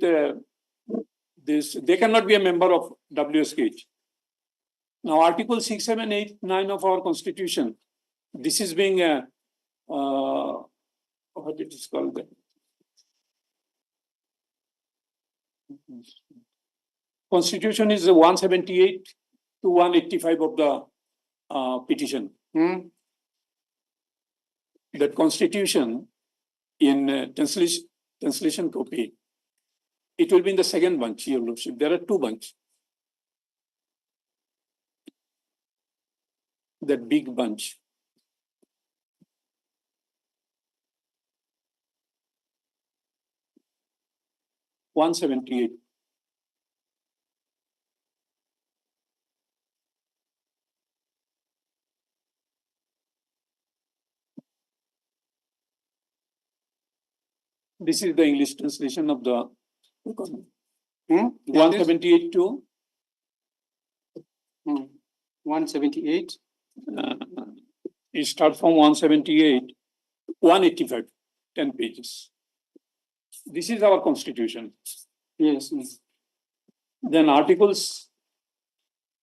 G: this. They cannot be a member of WSK. Now, Article 6, 7, 8, 9 of our constitution, this is being what it is called? Constitution is 178 to 185 of the petition. That constitution in translation copy, it will be in the second bunch, Your Lordship. There are two bunch. That big bunch. $178. This is the English translation of the 178 to
B: 178.
G: It starts from 178, 185, 10 pages. This is our constitution.
B: Yes.
G: Then articles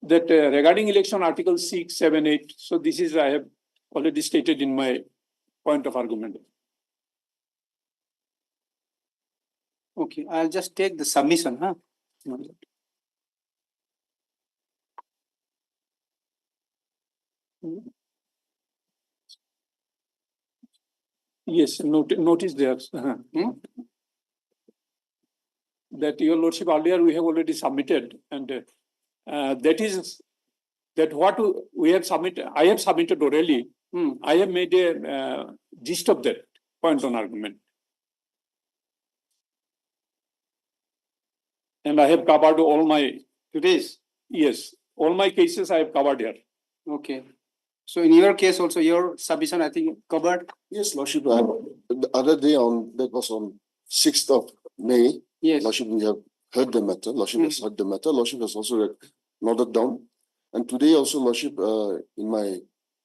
G: that regarding election, article 6, 7, 8. So this is I have already stated in my point of argument.
B: Okay, I'll just take the submission, huh?
G: Yes, notice there. That Your Lordship, earlier we have already submitted, and that is that what we have submitted. I have submitted orally. I have made a gist of that point on argument, and I have covered all my
B: today's.
G: Yes, all my cases I have covered here.
B: Okay. So in your case also, your submission, I think, covered?
N: Yes, Lordship, the other day that was on 6th of May.
B: Yes.
N: Lordship, we have heard the matter. Lordship has heard the matter. Lordship has also noted down. And today also, Lordship, in my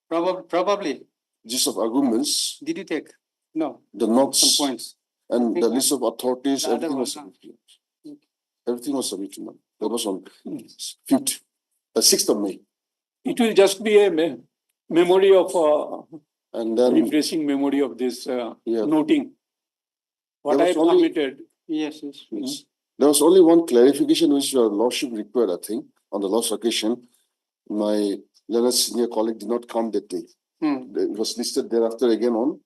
B: Probably.
N: gist of arguments.
B: Did you take? No.
N: The notes.
B: Some points.
N: And the list of authorities,
B: The other
N: everything was
B: one,
N: submitted. Everything was submitted. That was on 5th, 6th of May.
G: It will just be a memory of
N: and then
G: refreshing memory of this noting what I have submitted.
B: Yes.
N: There was only one clarification which your Lordship required, I think, on the last occasion. My learned senior colleague did not come that day. It was listed thereafter again on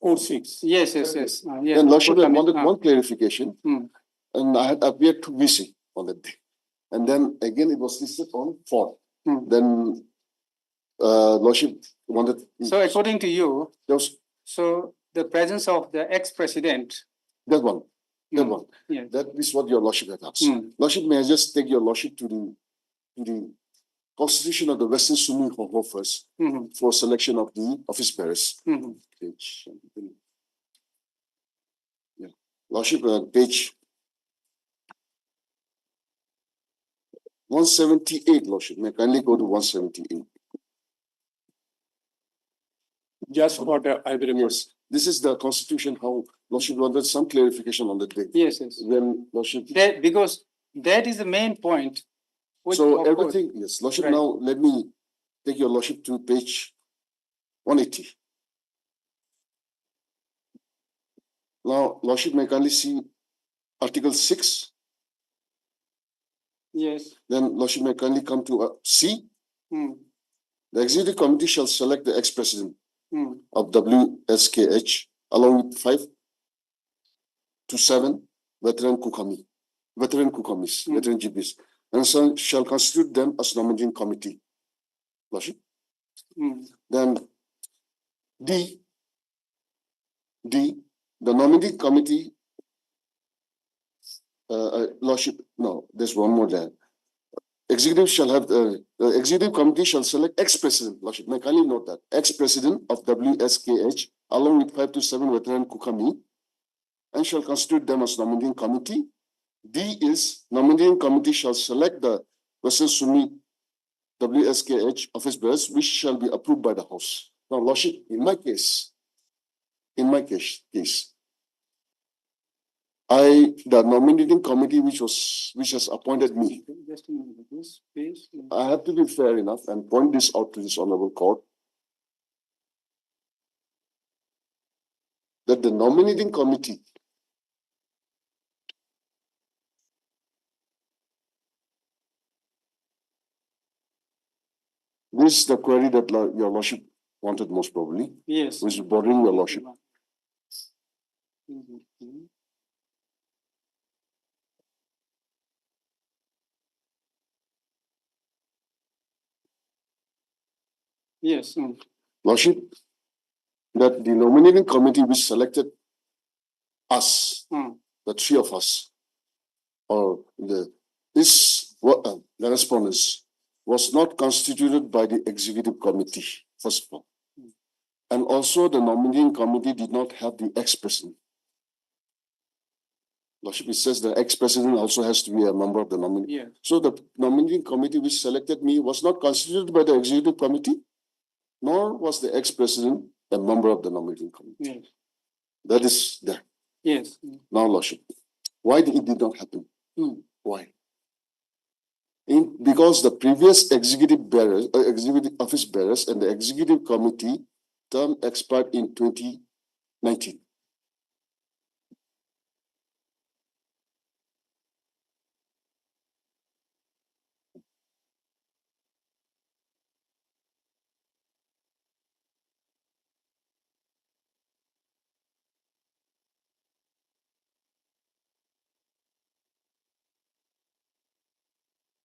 G: 4-6.
B: Yes.
N: Then Lordship had wanted one clarification, and I had appeared too busy on that day. And then again it was listed on 4. Then Lordship wanted.
B: So according to you, so the presence of the ex-president.
N: That one.
B: Yeah.
N: That is what your Lordship had asked. Lordship, may I just take your Lordship to the Constitution of the Western Sumi Hoho first for selection of the office bearers. Page. Yeah. Lordship, page 178, Lordship. May I kindly go to 178?
G: Just what I will
N: Yes. This is the Constitution, how Lordship wanted some clarification on the day.
B: Yes.
N: Then Lordship.
B: Because that is the main point.
N: So everything, yes, Lordship, right. Now let me take your Lordship to page 180. Now, Lordship, may kindly see Article 6.
B: Yes.
N: Then Lordship, may kindly come to C. The Executive Committee shall select the ex-president of WSKH along with 5 to 7 veteran Kukamis, veteran GPs, and so shall constitute them as nominating committee. Lordship. Then D, the nominating committee, Lordship, no, there's one more there. Executive shall have the executive committee shall select ex-president, Lordship. May I kindly note that ex-president of WSKH along with 5 to 7 veteran Kukami, and shall constitute them as nominating committee. D is nominating committee shall select the Western Sumi WSKH office bearers, which shall be approved by the House. Now, Lordship, in my case, the nominating committee which has appointed me.
B: Just a minute, please.
N: I have to be fair enough and point this out to this honorable court that the nominating committee this is the query that your Lordship wanted most probably.
B: Yes.
N: Which is bothering your Lordship.
B: Yes.
N: Lordship, that the nominating committee which selected us, the three of us, or the respondents, was not constituted by the executive committee, first of all. And also the nominating committee did not have the ex-president. Lordship, it says the ex-president also has to be a member of the nominating.
B: Yeah.
N: So the nominating committee which selected me was not constituted by the executive committee, nor was the ex-president a member of the nominating committee.
B: Yes.
N: That is there.
B: Yes.
N: Now, Lordship, why it did not happen? Why? Because the previous executive office bearers and the executive committee term expired in 2019.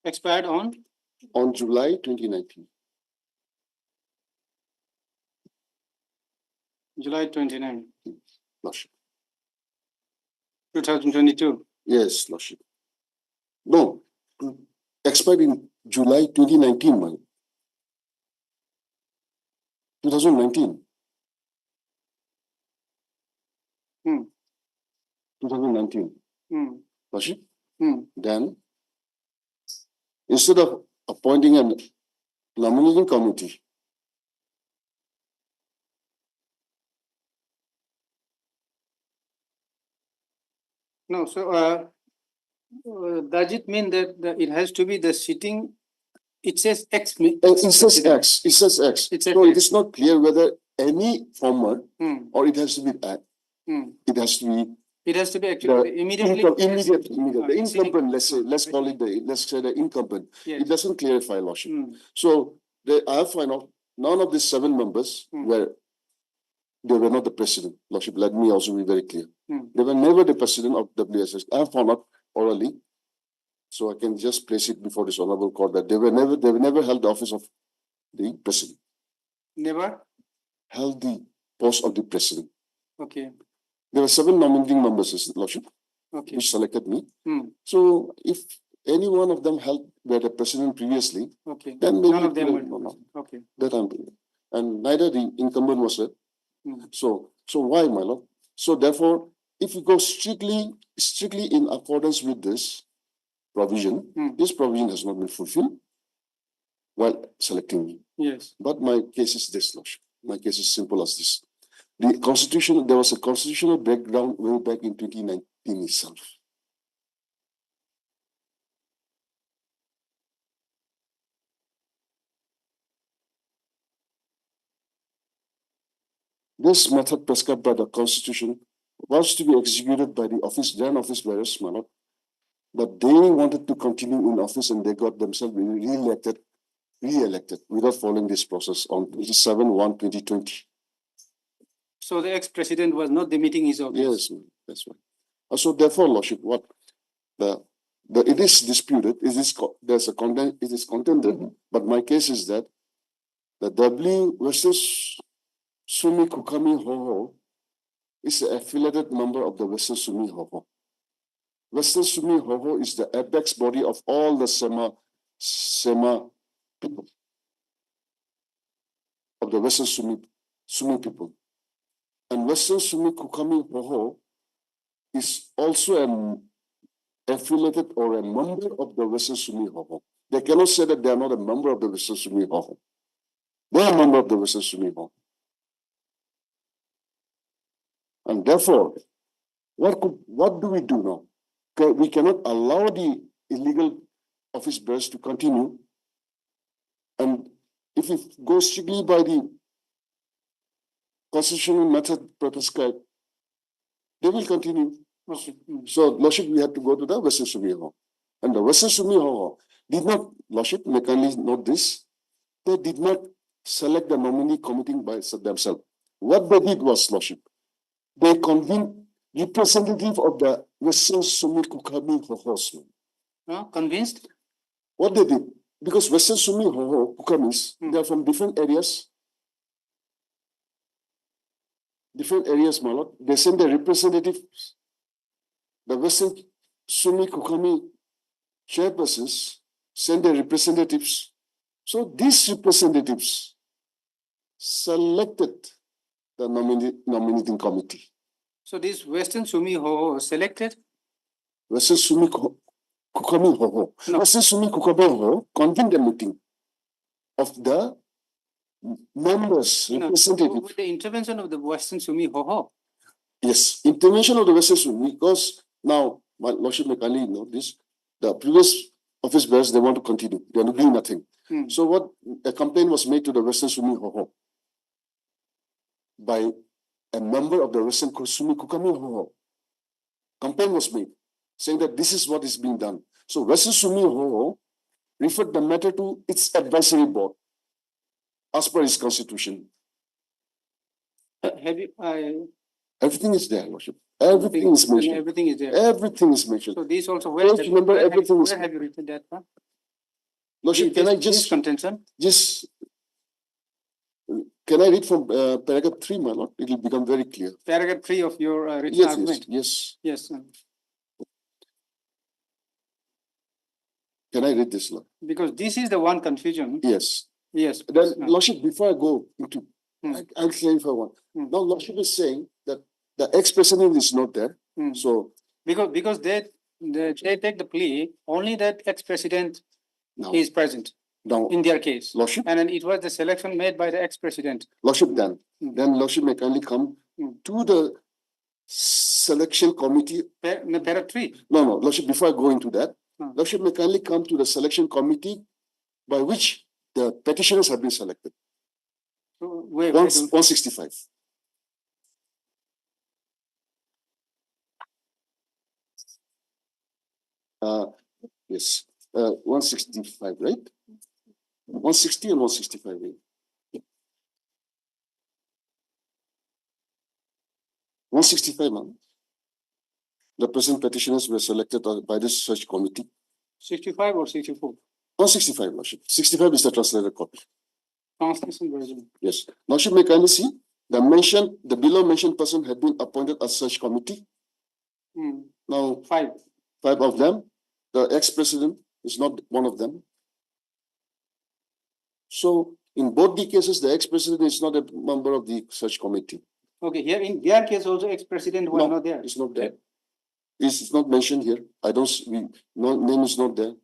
B: Expired on?
N: On July 2019.
B: July 29,
N: Lordship.
B: 2022.
N: Yes, Lordship. No, expired in July 2019, man. 2019. 2019. Lordship. Then, instead of appointing a nominating committee,
B: No, so does it mean that it has to be the sitting? It says X.
N: it says X. It says X.
B: It says
N: So
B: X.
N: it is not clear whether any former or it has to be it has to be
B: It has to be actually immediately.
N: the incumbent. Let's call it the incumbent.
B: Yes.
N: It doesn't clarify, Lordship. So I have found out none of the 7 members they were not the president, Lordship. Let me also be very clear. They were never the president of WSS. I have found out orally, so I can just place it before this honorable court that they never held the office of the president.
B: Never
N: held the post of the president.
B: Okay.
N: There were 7 nominating members, Lordship,
B: Okay.
N: which selected me. So if any one of them were the president previously,
B: Okay.
N: then maybe
B: None of them were.
N: no.
B: Okay.
N: That I'm doing. And neither the incumbent was there. So why, my lord? So therefore, if we go strictly in accordance with this provision, this provision has not been fulfilled while selecting me.
B: Yes.
N: But my case is this, Lordship. My case is simple as this. The constitution, there was a constitutional background way back in 2019 itself. This method prescribed by the constitution was to be executed by the then office bearers, my lord. But they wanted to continue in office and they got themselves re-elected without following this process on 27/1/2020.
B: So the ex-president was not demeaning his office.
N: Yes, that's right. So therefore, Lordship, what it is disputed, it is contended, but my case is that the W versus Sumi Kukami Hoho is an affiliated member of the Western Sumi Hoho. Western Sumi Hoho is the apex body of all the Sema people, of the Western Sumi people. And Western Sumi Kukami Hoho is also an affiliated or a member of the Western Sumi Hoho. They cannot say that they are not a member of the Western Sumi Hoho. They are a member of the Western Sumi Hoho. And therefore, what do we do now? We cannot allow the illegal office bearers to continue. And if it goes strictly by the constitutional method prescribed, they will continue.
B: Okay.
N: So, Lordship, we have to go to the Western Sumi Hoho. And the Western Sumi Hoho did not, Lordship, may kindly note this, they did not select the nominee committee by themselves. What they did was, Lordship, they convened representative of the Western Sumi Kukami Hohosman.
B: Convinced?
N: What they did, because Western Sumi Hoho Kukamis, they are from different areas. My lord. They send their representatives. The Western Sumi Kukami chairpersons send their representatives. So these representatives selected the nominating committee.
B: So this Western Sumi Ho selected?
N: Western Sumi Kukami Ho. Western Sumi Kukami Ho convened a meeting of the members, representatives.
B: With the intervention of the Western Sumi Ho.
N: Yes, intervention of the Western Sumi, because now, my lordship may kindly know this, the previous office bearers, they want to continue. They are doing nothing. So what a complaint was made to the Western Sumi Ho by a member of the Western Sumi Kukami Ho. Complaint was made saying that this is what is being done. So Western Sumi Ho referred the matter to its advisory board as per its constitution.
B: Have you,
N: Everything is there, lordship. Everything is mentioned.
B: Everything is there.
N: Everything is mentioned.
B: So these also,
N: First, remember everything is.
B: where have you written that?
N: Lordship, can I
B: This contention?
N: Can I read from paragraph 3, my lord? It will become very clear.
B: Paragraph 3 of your written
N: Yes,
B: argument.
N: yes.
B: Yes.
N: Can I read this, lord?
B: Because this is the one confusion.
N: Yes.
B: Yes.
N: Then, lordship, before I go into, I'll clarify one. Now, lordship is saying that the ex-president is not there. So
B: because they take the plea only that ex-president is present
N: now
B: in their case.
N: Lordship,
B: And then it was the selection made by the ex-president.
N: lordship, then lordship may kindly come to the selection committee.
B: Paragraph 3.
N: No, lordship, before I go into that, lordship may kindly come to the selection committee by which the petitioners have been selected.
B: So, wait,
N: 165. Yes, 165, right? 160 and 165. Right? 165, ma'am. The present petitioners were selected by the search committee.
B: 65 or 64?
N: 165, lordship. 65 is the translated copy.
B: Translation version.
N: Yes. Lordship may kindly see the below mentioned person had been appointed as search committee. Now, five of them. The ex-president is not one of them. So, in both the cases, the ex-president is not a member of the search committee.
B: Okay, here in their case also ex-president was not there.
N: It's not there. It's not mentioned here. Name is not there.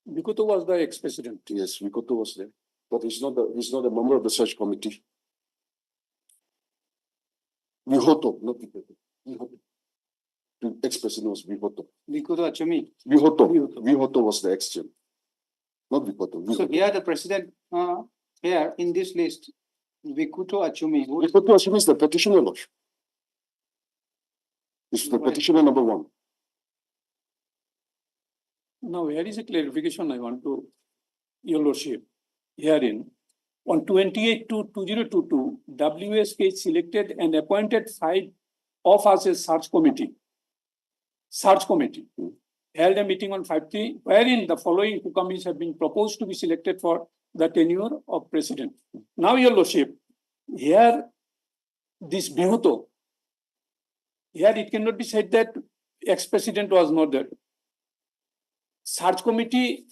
G: Bikoto was the ex-president.
N: Yes, Bikoto was there, but he's not a member of the search committee. Vihoto, not Bikoto. Vihoto. The ex-president was Vihoto.
B: Bikoto Achumi.
N: Vihoto was the ex-chair. Not Bikoto.
B: So here the president, here in this list, Bikoto Achumi.
N: Bikoto Achumi is the petitioner, lordship. It's the petitioner number 1.
G: Now, here is a clarification I want to, your lordship. Herein, on 28/2/2022, WSK selected and appointed 5 of us as search committee. Held a meeting on 5/3, wherein the following Kukamis have been proposed to be selected for the tenure of president. Now, your lordship, here this Bihuto, here it cannot be said that ex-president was not there. Search committee,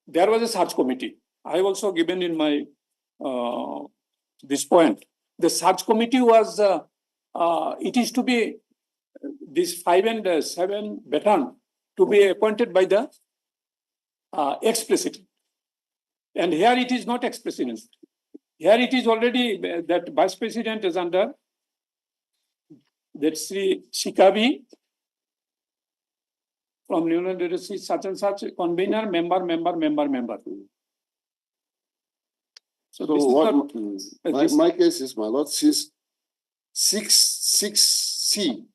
G: there was a search committee. I have also given in my this point. The search committee was, it is to be this 5 and 7 baton to be appointed by the ex-president. And here it is not ex-president. Here it is already that vice president is under that Sri Shikabi from Union Leadership, such and such convener, member. So
N: what my case is, my lord, says 6C.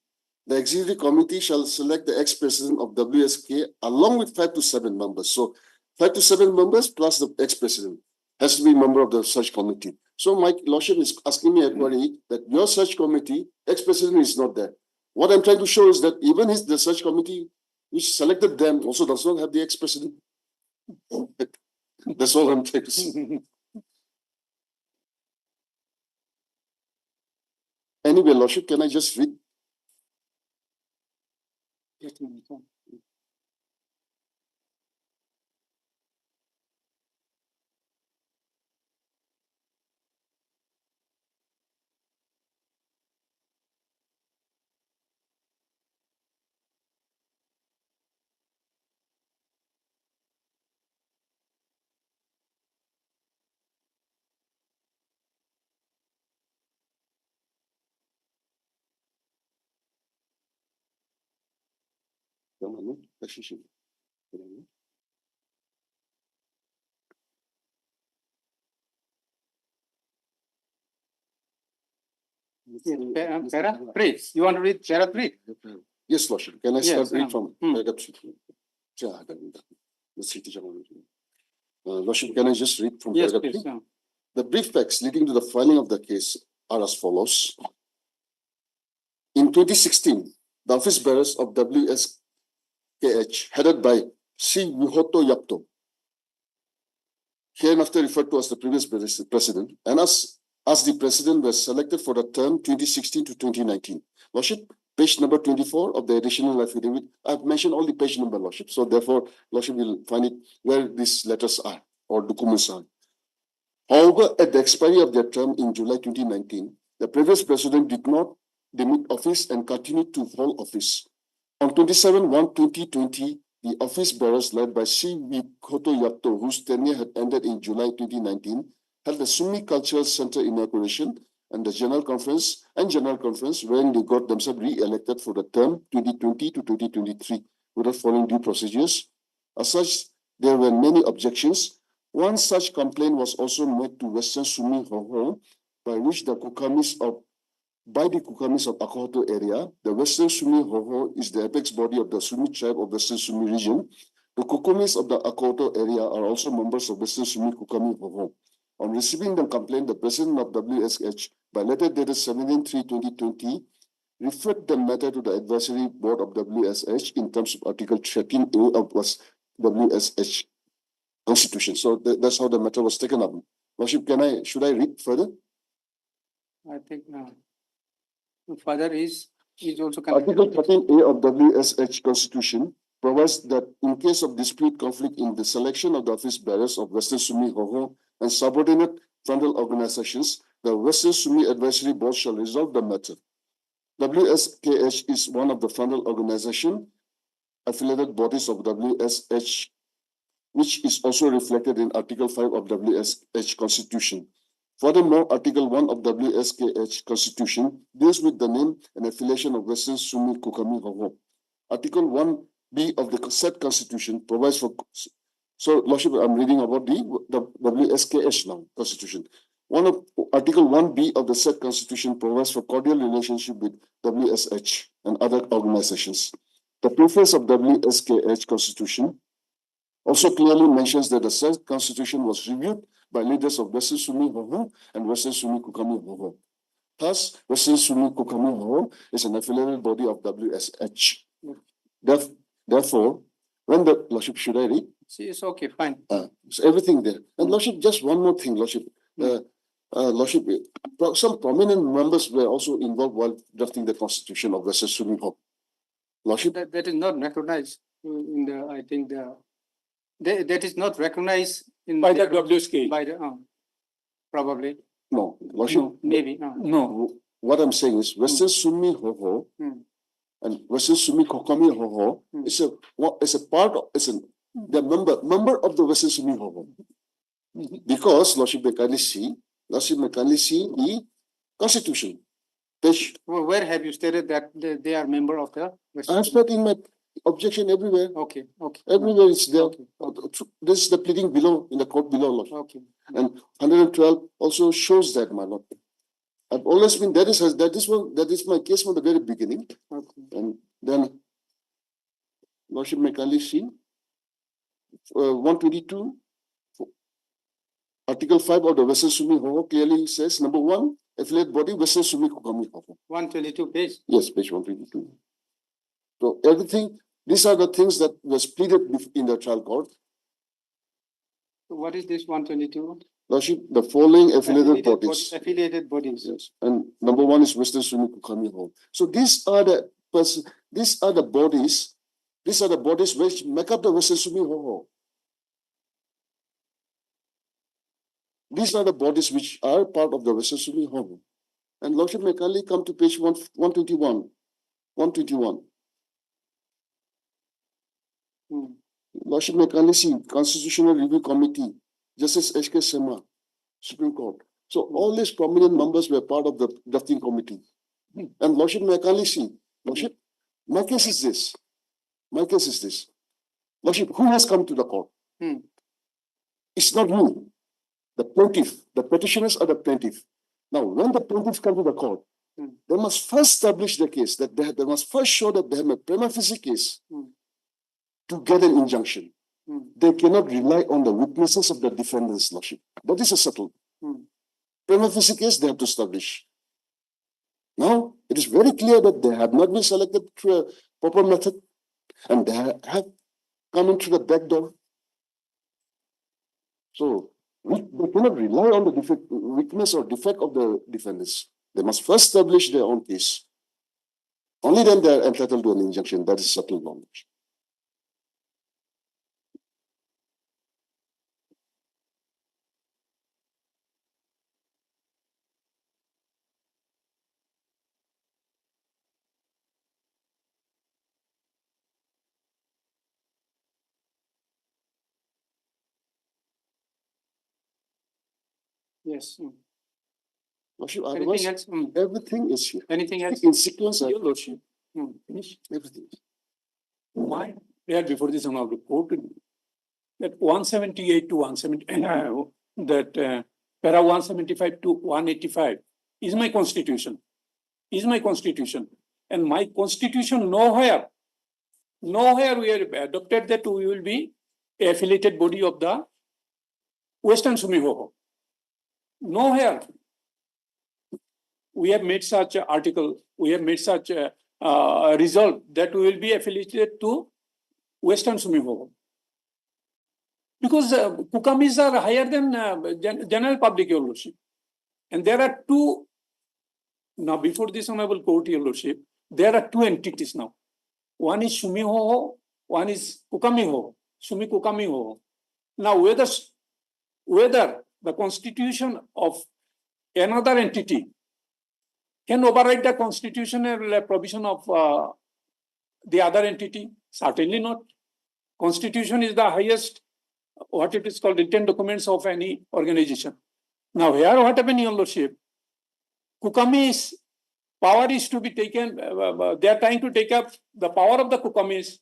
N: The executive committee shall select the ex-president of WSK along with 5 to 7 members. So 5 to 7 members plus the ex-president has to be a member of the search committee. So my lordship is asking me a query that your search committee, ex-president is not there. What I'm trying to show is that even the search committee which selected them also does not have the ex-president. That's all I'm trying to say. Anyway, lordship, can I just read?
B: Para 3. You want to read para 3?
N: Yes, lordship. Can I start
B: Yes,
N: read from paragraph 3? Lordship, can I just read from
B: Yes,
N: paragraph
B: please.
N: 3? The brief facts leading to the filing of the case are as follows. In 2016, the office bearers of WSKH, headed by C. Wihoto Yapto, hereinafter referred to as the previous president, and as the president was selected for the term 2016 to 2019. Lordship, page number 24 of the additional affidavit. I've mentioned all the page number, Lordship. So therefore, Lordship will find it where these letters are or documents are. However, at the expiry of their term in July 2019, the previous president did not demit office and continued to hold office. On 27/1/2020, the office bearers led by C. Wihoto Yapto, whose tenure had ended in July 2019, held the Sumi Cultural Center inauguration and the general conference wherein they got themselves re-elected for the term 2020 to 2023 without following due procedures. As such, there were many objections. One such complaint was also made to Western Sumi Hoho, by the Kukamis of Akohoto area. The Western Sumi Hoho is the apex body of the Sumi tribe of Western Sumi region. The Kukamis of the Akohoto area are also members of Western Sumi Kukami Hoho. On receiving the complaint, the president of WSH, by letter dated 17/3/2020, referred the matter to the advisory board of WSH in terms of Article 13A of WSH Constitution. So that's how the matter was taken up. Lordship, should I read further?
B: I think further is also
N: Article 13A of WSH Constitution provides that in case of dispute conflict in the selection of the office bearers of Western Sumi Hoho and subordinate frontal organizations, the Western Sumi Advisory Board shall resolve the matter. WSKH is one of the frontal organization affiliated bodies of WSH, which is also reflected in Article 5 of WSH Constitution. Furthermore, Article 1 of WSKH Constitution deals with the name and affiliation of Western Sumi Kukami Hoho. Article 1B of the said Constitution provides for. So, Lordship, I'm reading about the WSKH now, Constitution. Article 1B of the said Constitution provides for cordial relationship with WSH and other organizations. The preface of WSKH Constitution also clearly mentions that the said Constitution was reviewed by leaders of Western Sumi Hoho and Western Sumi Kukami Hoho. Thus, Western Sumi Kukami Hoho is an affiliated body of WSH. Therefore, when the Lordship, should I read?
B: It's okay, fine.
N: So everything there. And Lordship, just one more thing, Lordship. Lordship, some prominent members were also involved while drafting the Constitution of Western Sumi Hoho. Lordship,
B: that is not recognized in the. I think that is not recognized in
G: by the WSK.
B: By the probably.
N: No, Lordship.
B: No, maybe
N: no. What I'm saying is Western Sumi Hoho and Western Sumi Kokami Hoho is a part of the member of the Western Sumi Hoho. Because Lordship may kindly see the Constitution.
B: Where have you stated that they are member of the Western?
N: I have stated in my objection everywhere.
B: Okay.
N: Everywhere it's there. This is the pleading below, in the court below, Lord.
B: Okay.
N: And 112 also shows that, my Lord. I've always been, that is my case from the very beginning.
B: Okay.
N: And then, Lordship may kindly see 122. Article 5 of the Western Sumi Hoho clearly says, number one, affiliate body, Western Sumi Kukami Hoho.
B: 122 page.
N: Yes, page 122. So everything, these are the things that was pleaded in the trial court.
B: So what is this 122?
N: Lordship, the following affiliated bodies.
B: Affiliated bodies.
N: Yes. And number one is Western Sumi Kukami Hoho. So these are the bodies which make up the Western Sumi Hoho. These are the bodies which are part of the Western Sumi Hoho. And Lordship may kindly come to page 121. 121. Lordship may kindly see Constitutional Review Committee, Justice H.K. Sema, Supreme Court. So all these prominent members were part of the drafting committee. And Lordship may kindly see, Lordship, my case is this. Lordship, who has come to the court? It's not you. The plaintiff, the petitioners are the plaintiff. Now, when the plaintiffs come to the court, they must first establish the case, that they must first show that they have a prima facie case to get an injunction. They cannot rely on the witnesses of the defendant's lordship. That is a subtle. Prima facie case, they have to establish. Now, it is very clear that they have not been selected through a proper method, and they have come in through the back door. So, they cannot rely on the weakness or defect of the defendants. They must first establish their own case. Only then they are entitled to an injunction. That is subtle knowledge.
B: Yes.
N: Lordship,
B: Anything else?
N: everything is here.
B: Anything else?
N: In sequence,
G: Your Lordship,
N: finish everything.
G: why there before this honorable court that 178 to 170 that para 175 to 185 is my constitution. And my constitution nowhere we have adopted that we will be a affiliated body of the Western Sumi Hoho. Nowhere we have made such an article, we have made such a resolve that we will be affiliated to Western Sumi Hoho. Because Kukamis are higher than general public, Your Lordship. And there are two, now before this honorable court, Your Lordship, there are two entities now. One is Sumi Hoho, one is Kukami Hoho, Sumi Kukami Hoho. Now whether the constitution of another entity can override the constitutional provision of the other entity? Certainly not. Constitution is the highest, what it is called, written documents of any organization. Now here what happened, Your Lordship? Kukami's power is to be taken, they are trying to take up the power of the Kukamis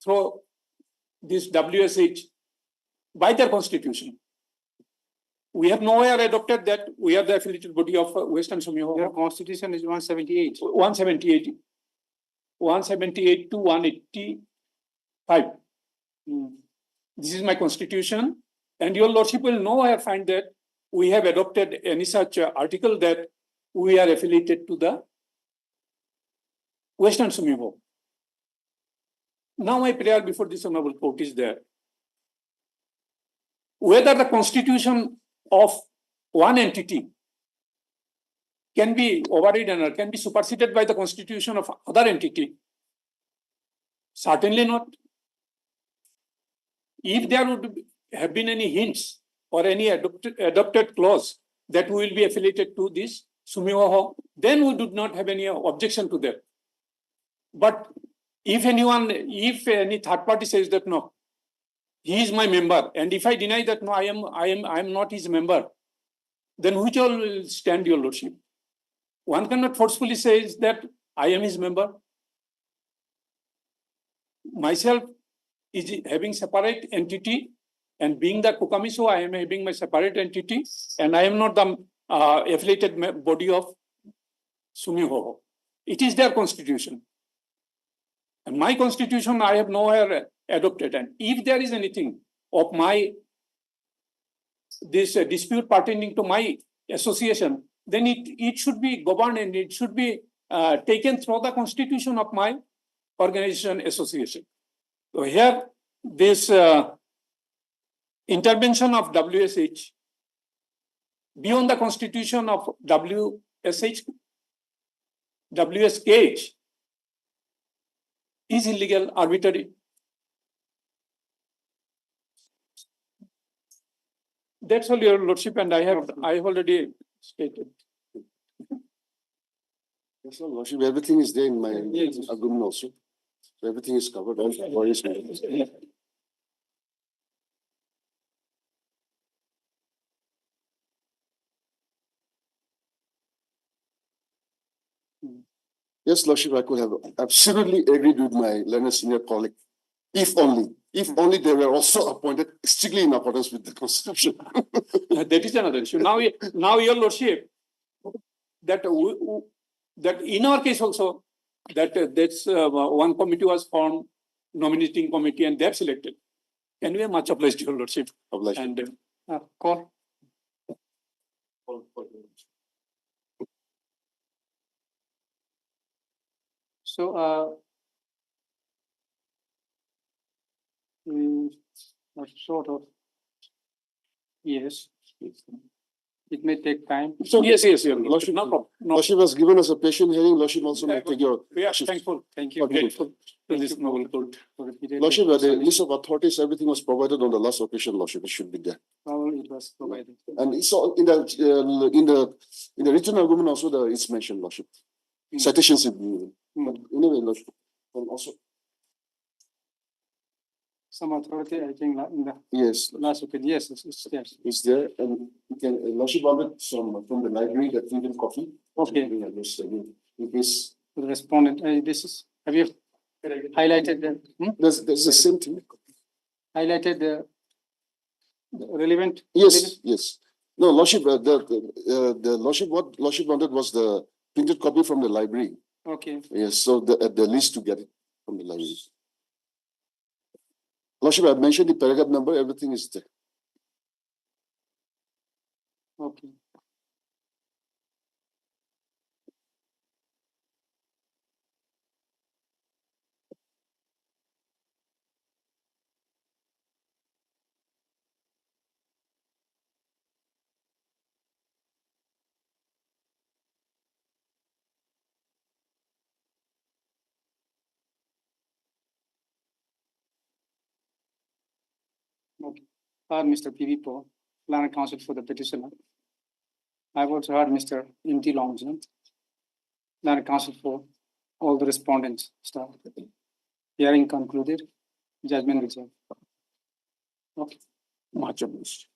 G: through this WSH by their constitution. We have nowhere adopted that we are the affiliated body of Western Sumi Hoho.
B: Your constitution is 178.
G: 178 to 185. This is my constitution, and Your Lordship will nowhere find that we have adopted any such article that we are affiliated to the Western Sumi Hoho. Now my prayer before this honorable court is there. Whether the constitution of one entity can be overridden or can be superseded by the constitution of other entity? Certainly not. If there would have been any hints or any adopted clause that we will be affiliated to this Sumi Hoho, then we do not have any objection to that. But if any third party says that no, he is my member, and if I deny that no, I am not his member, then which all will stand, Your Lordship? One cannot forcefully say that I am his member. Myself is having separate entity, and being the Kukamiso, I am having my separate entity, and I am not the affiliated body of Sumi Hoho. It is their constitution. And my constitution I have nowhere adopted. And if there is anything of my this dispute pertaining to my association, then it should be governed and it should be taken through the constitution of my organization association. So here, this intervention of WSH beyond the constitution of WSKH is illegal, arbitrary. That's all, Your Lordship, and I have already stated.
N: Yes, Your Lordship, everything is there in my agreement also. So everything is covered. All worries. Yes, Lordship, I could have absolutely agreed with my learned senior colleague. If only they were also appointed strictly in accordance with the constitution.
G: That is another issue. Now, Your Lordship, that in our case also, that's one committee was formed, nominating committee, and they're selected. And we are much obliged to Your Lordship.
N: Obliged.
G: And call.
B: So, sort of, yes, it may take time.
G: So yes, Your Lordship, no problem. No.
N: Lordship has given us a patient hearing. Lordship also may take your.
G: We are thankful.
B: Thank you.
G: Grateful to this noble court.
N: Lordship, the list of authorities, everything was provided on the last occasion, Lordship. It should be there.
B: Probably it was provided.
N: And it's all in the written argument also it's mentioned, Lordship. Citations is given. But anyway, Lordship, and also.
B: Some authority, I think, in the
N: Yes.
B: last occasion, yes, it's there.
N: It's there, and you can, Lordship ordered from the library, that printed copy.
B: Okay.
N: In case.
B: The respondent, have you highlighted the?
N: There's the same thing.
B: Highlighted the relevant?
N: Yes, yes. No, Lordship, the Lordship, what Lordship wanted was the printed copy from the library.
B: Okay.
N: Yes, so the list to get it from the library. Lordship, I've mentioned the paragraph number, everything is there.
B: Okay. Okay. Mr. P.V. Paul, Planner Counsel for the petitioner. I've also heard Mr. M.T. Longson, Planner Counsel for all the respondents staff. Hearing concluded, judgment reserved. Okay.
G: Much obliged.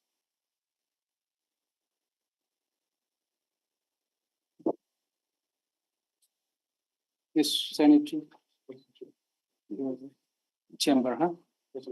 B: This sanitary chamber, huh? Yes.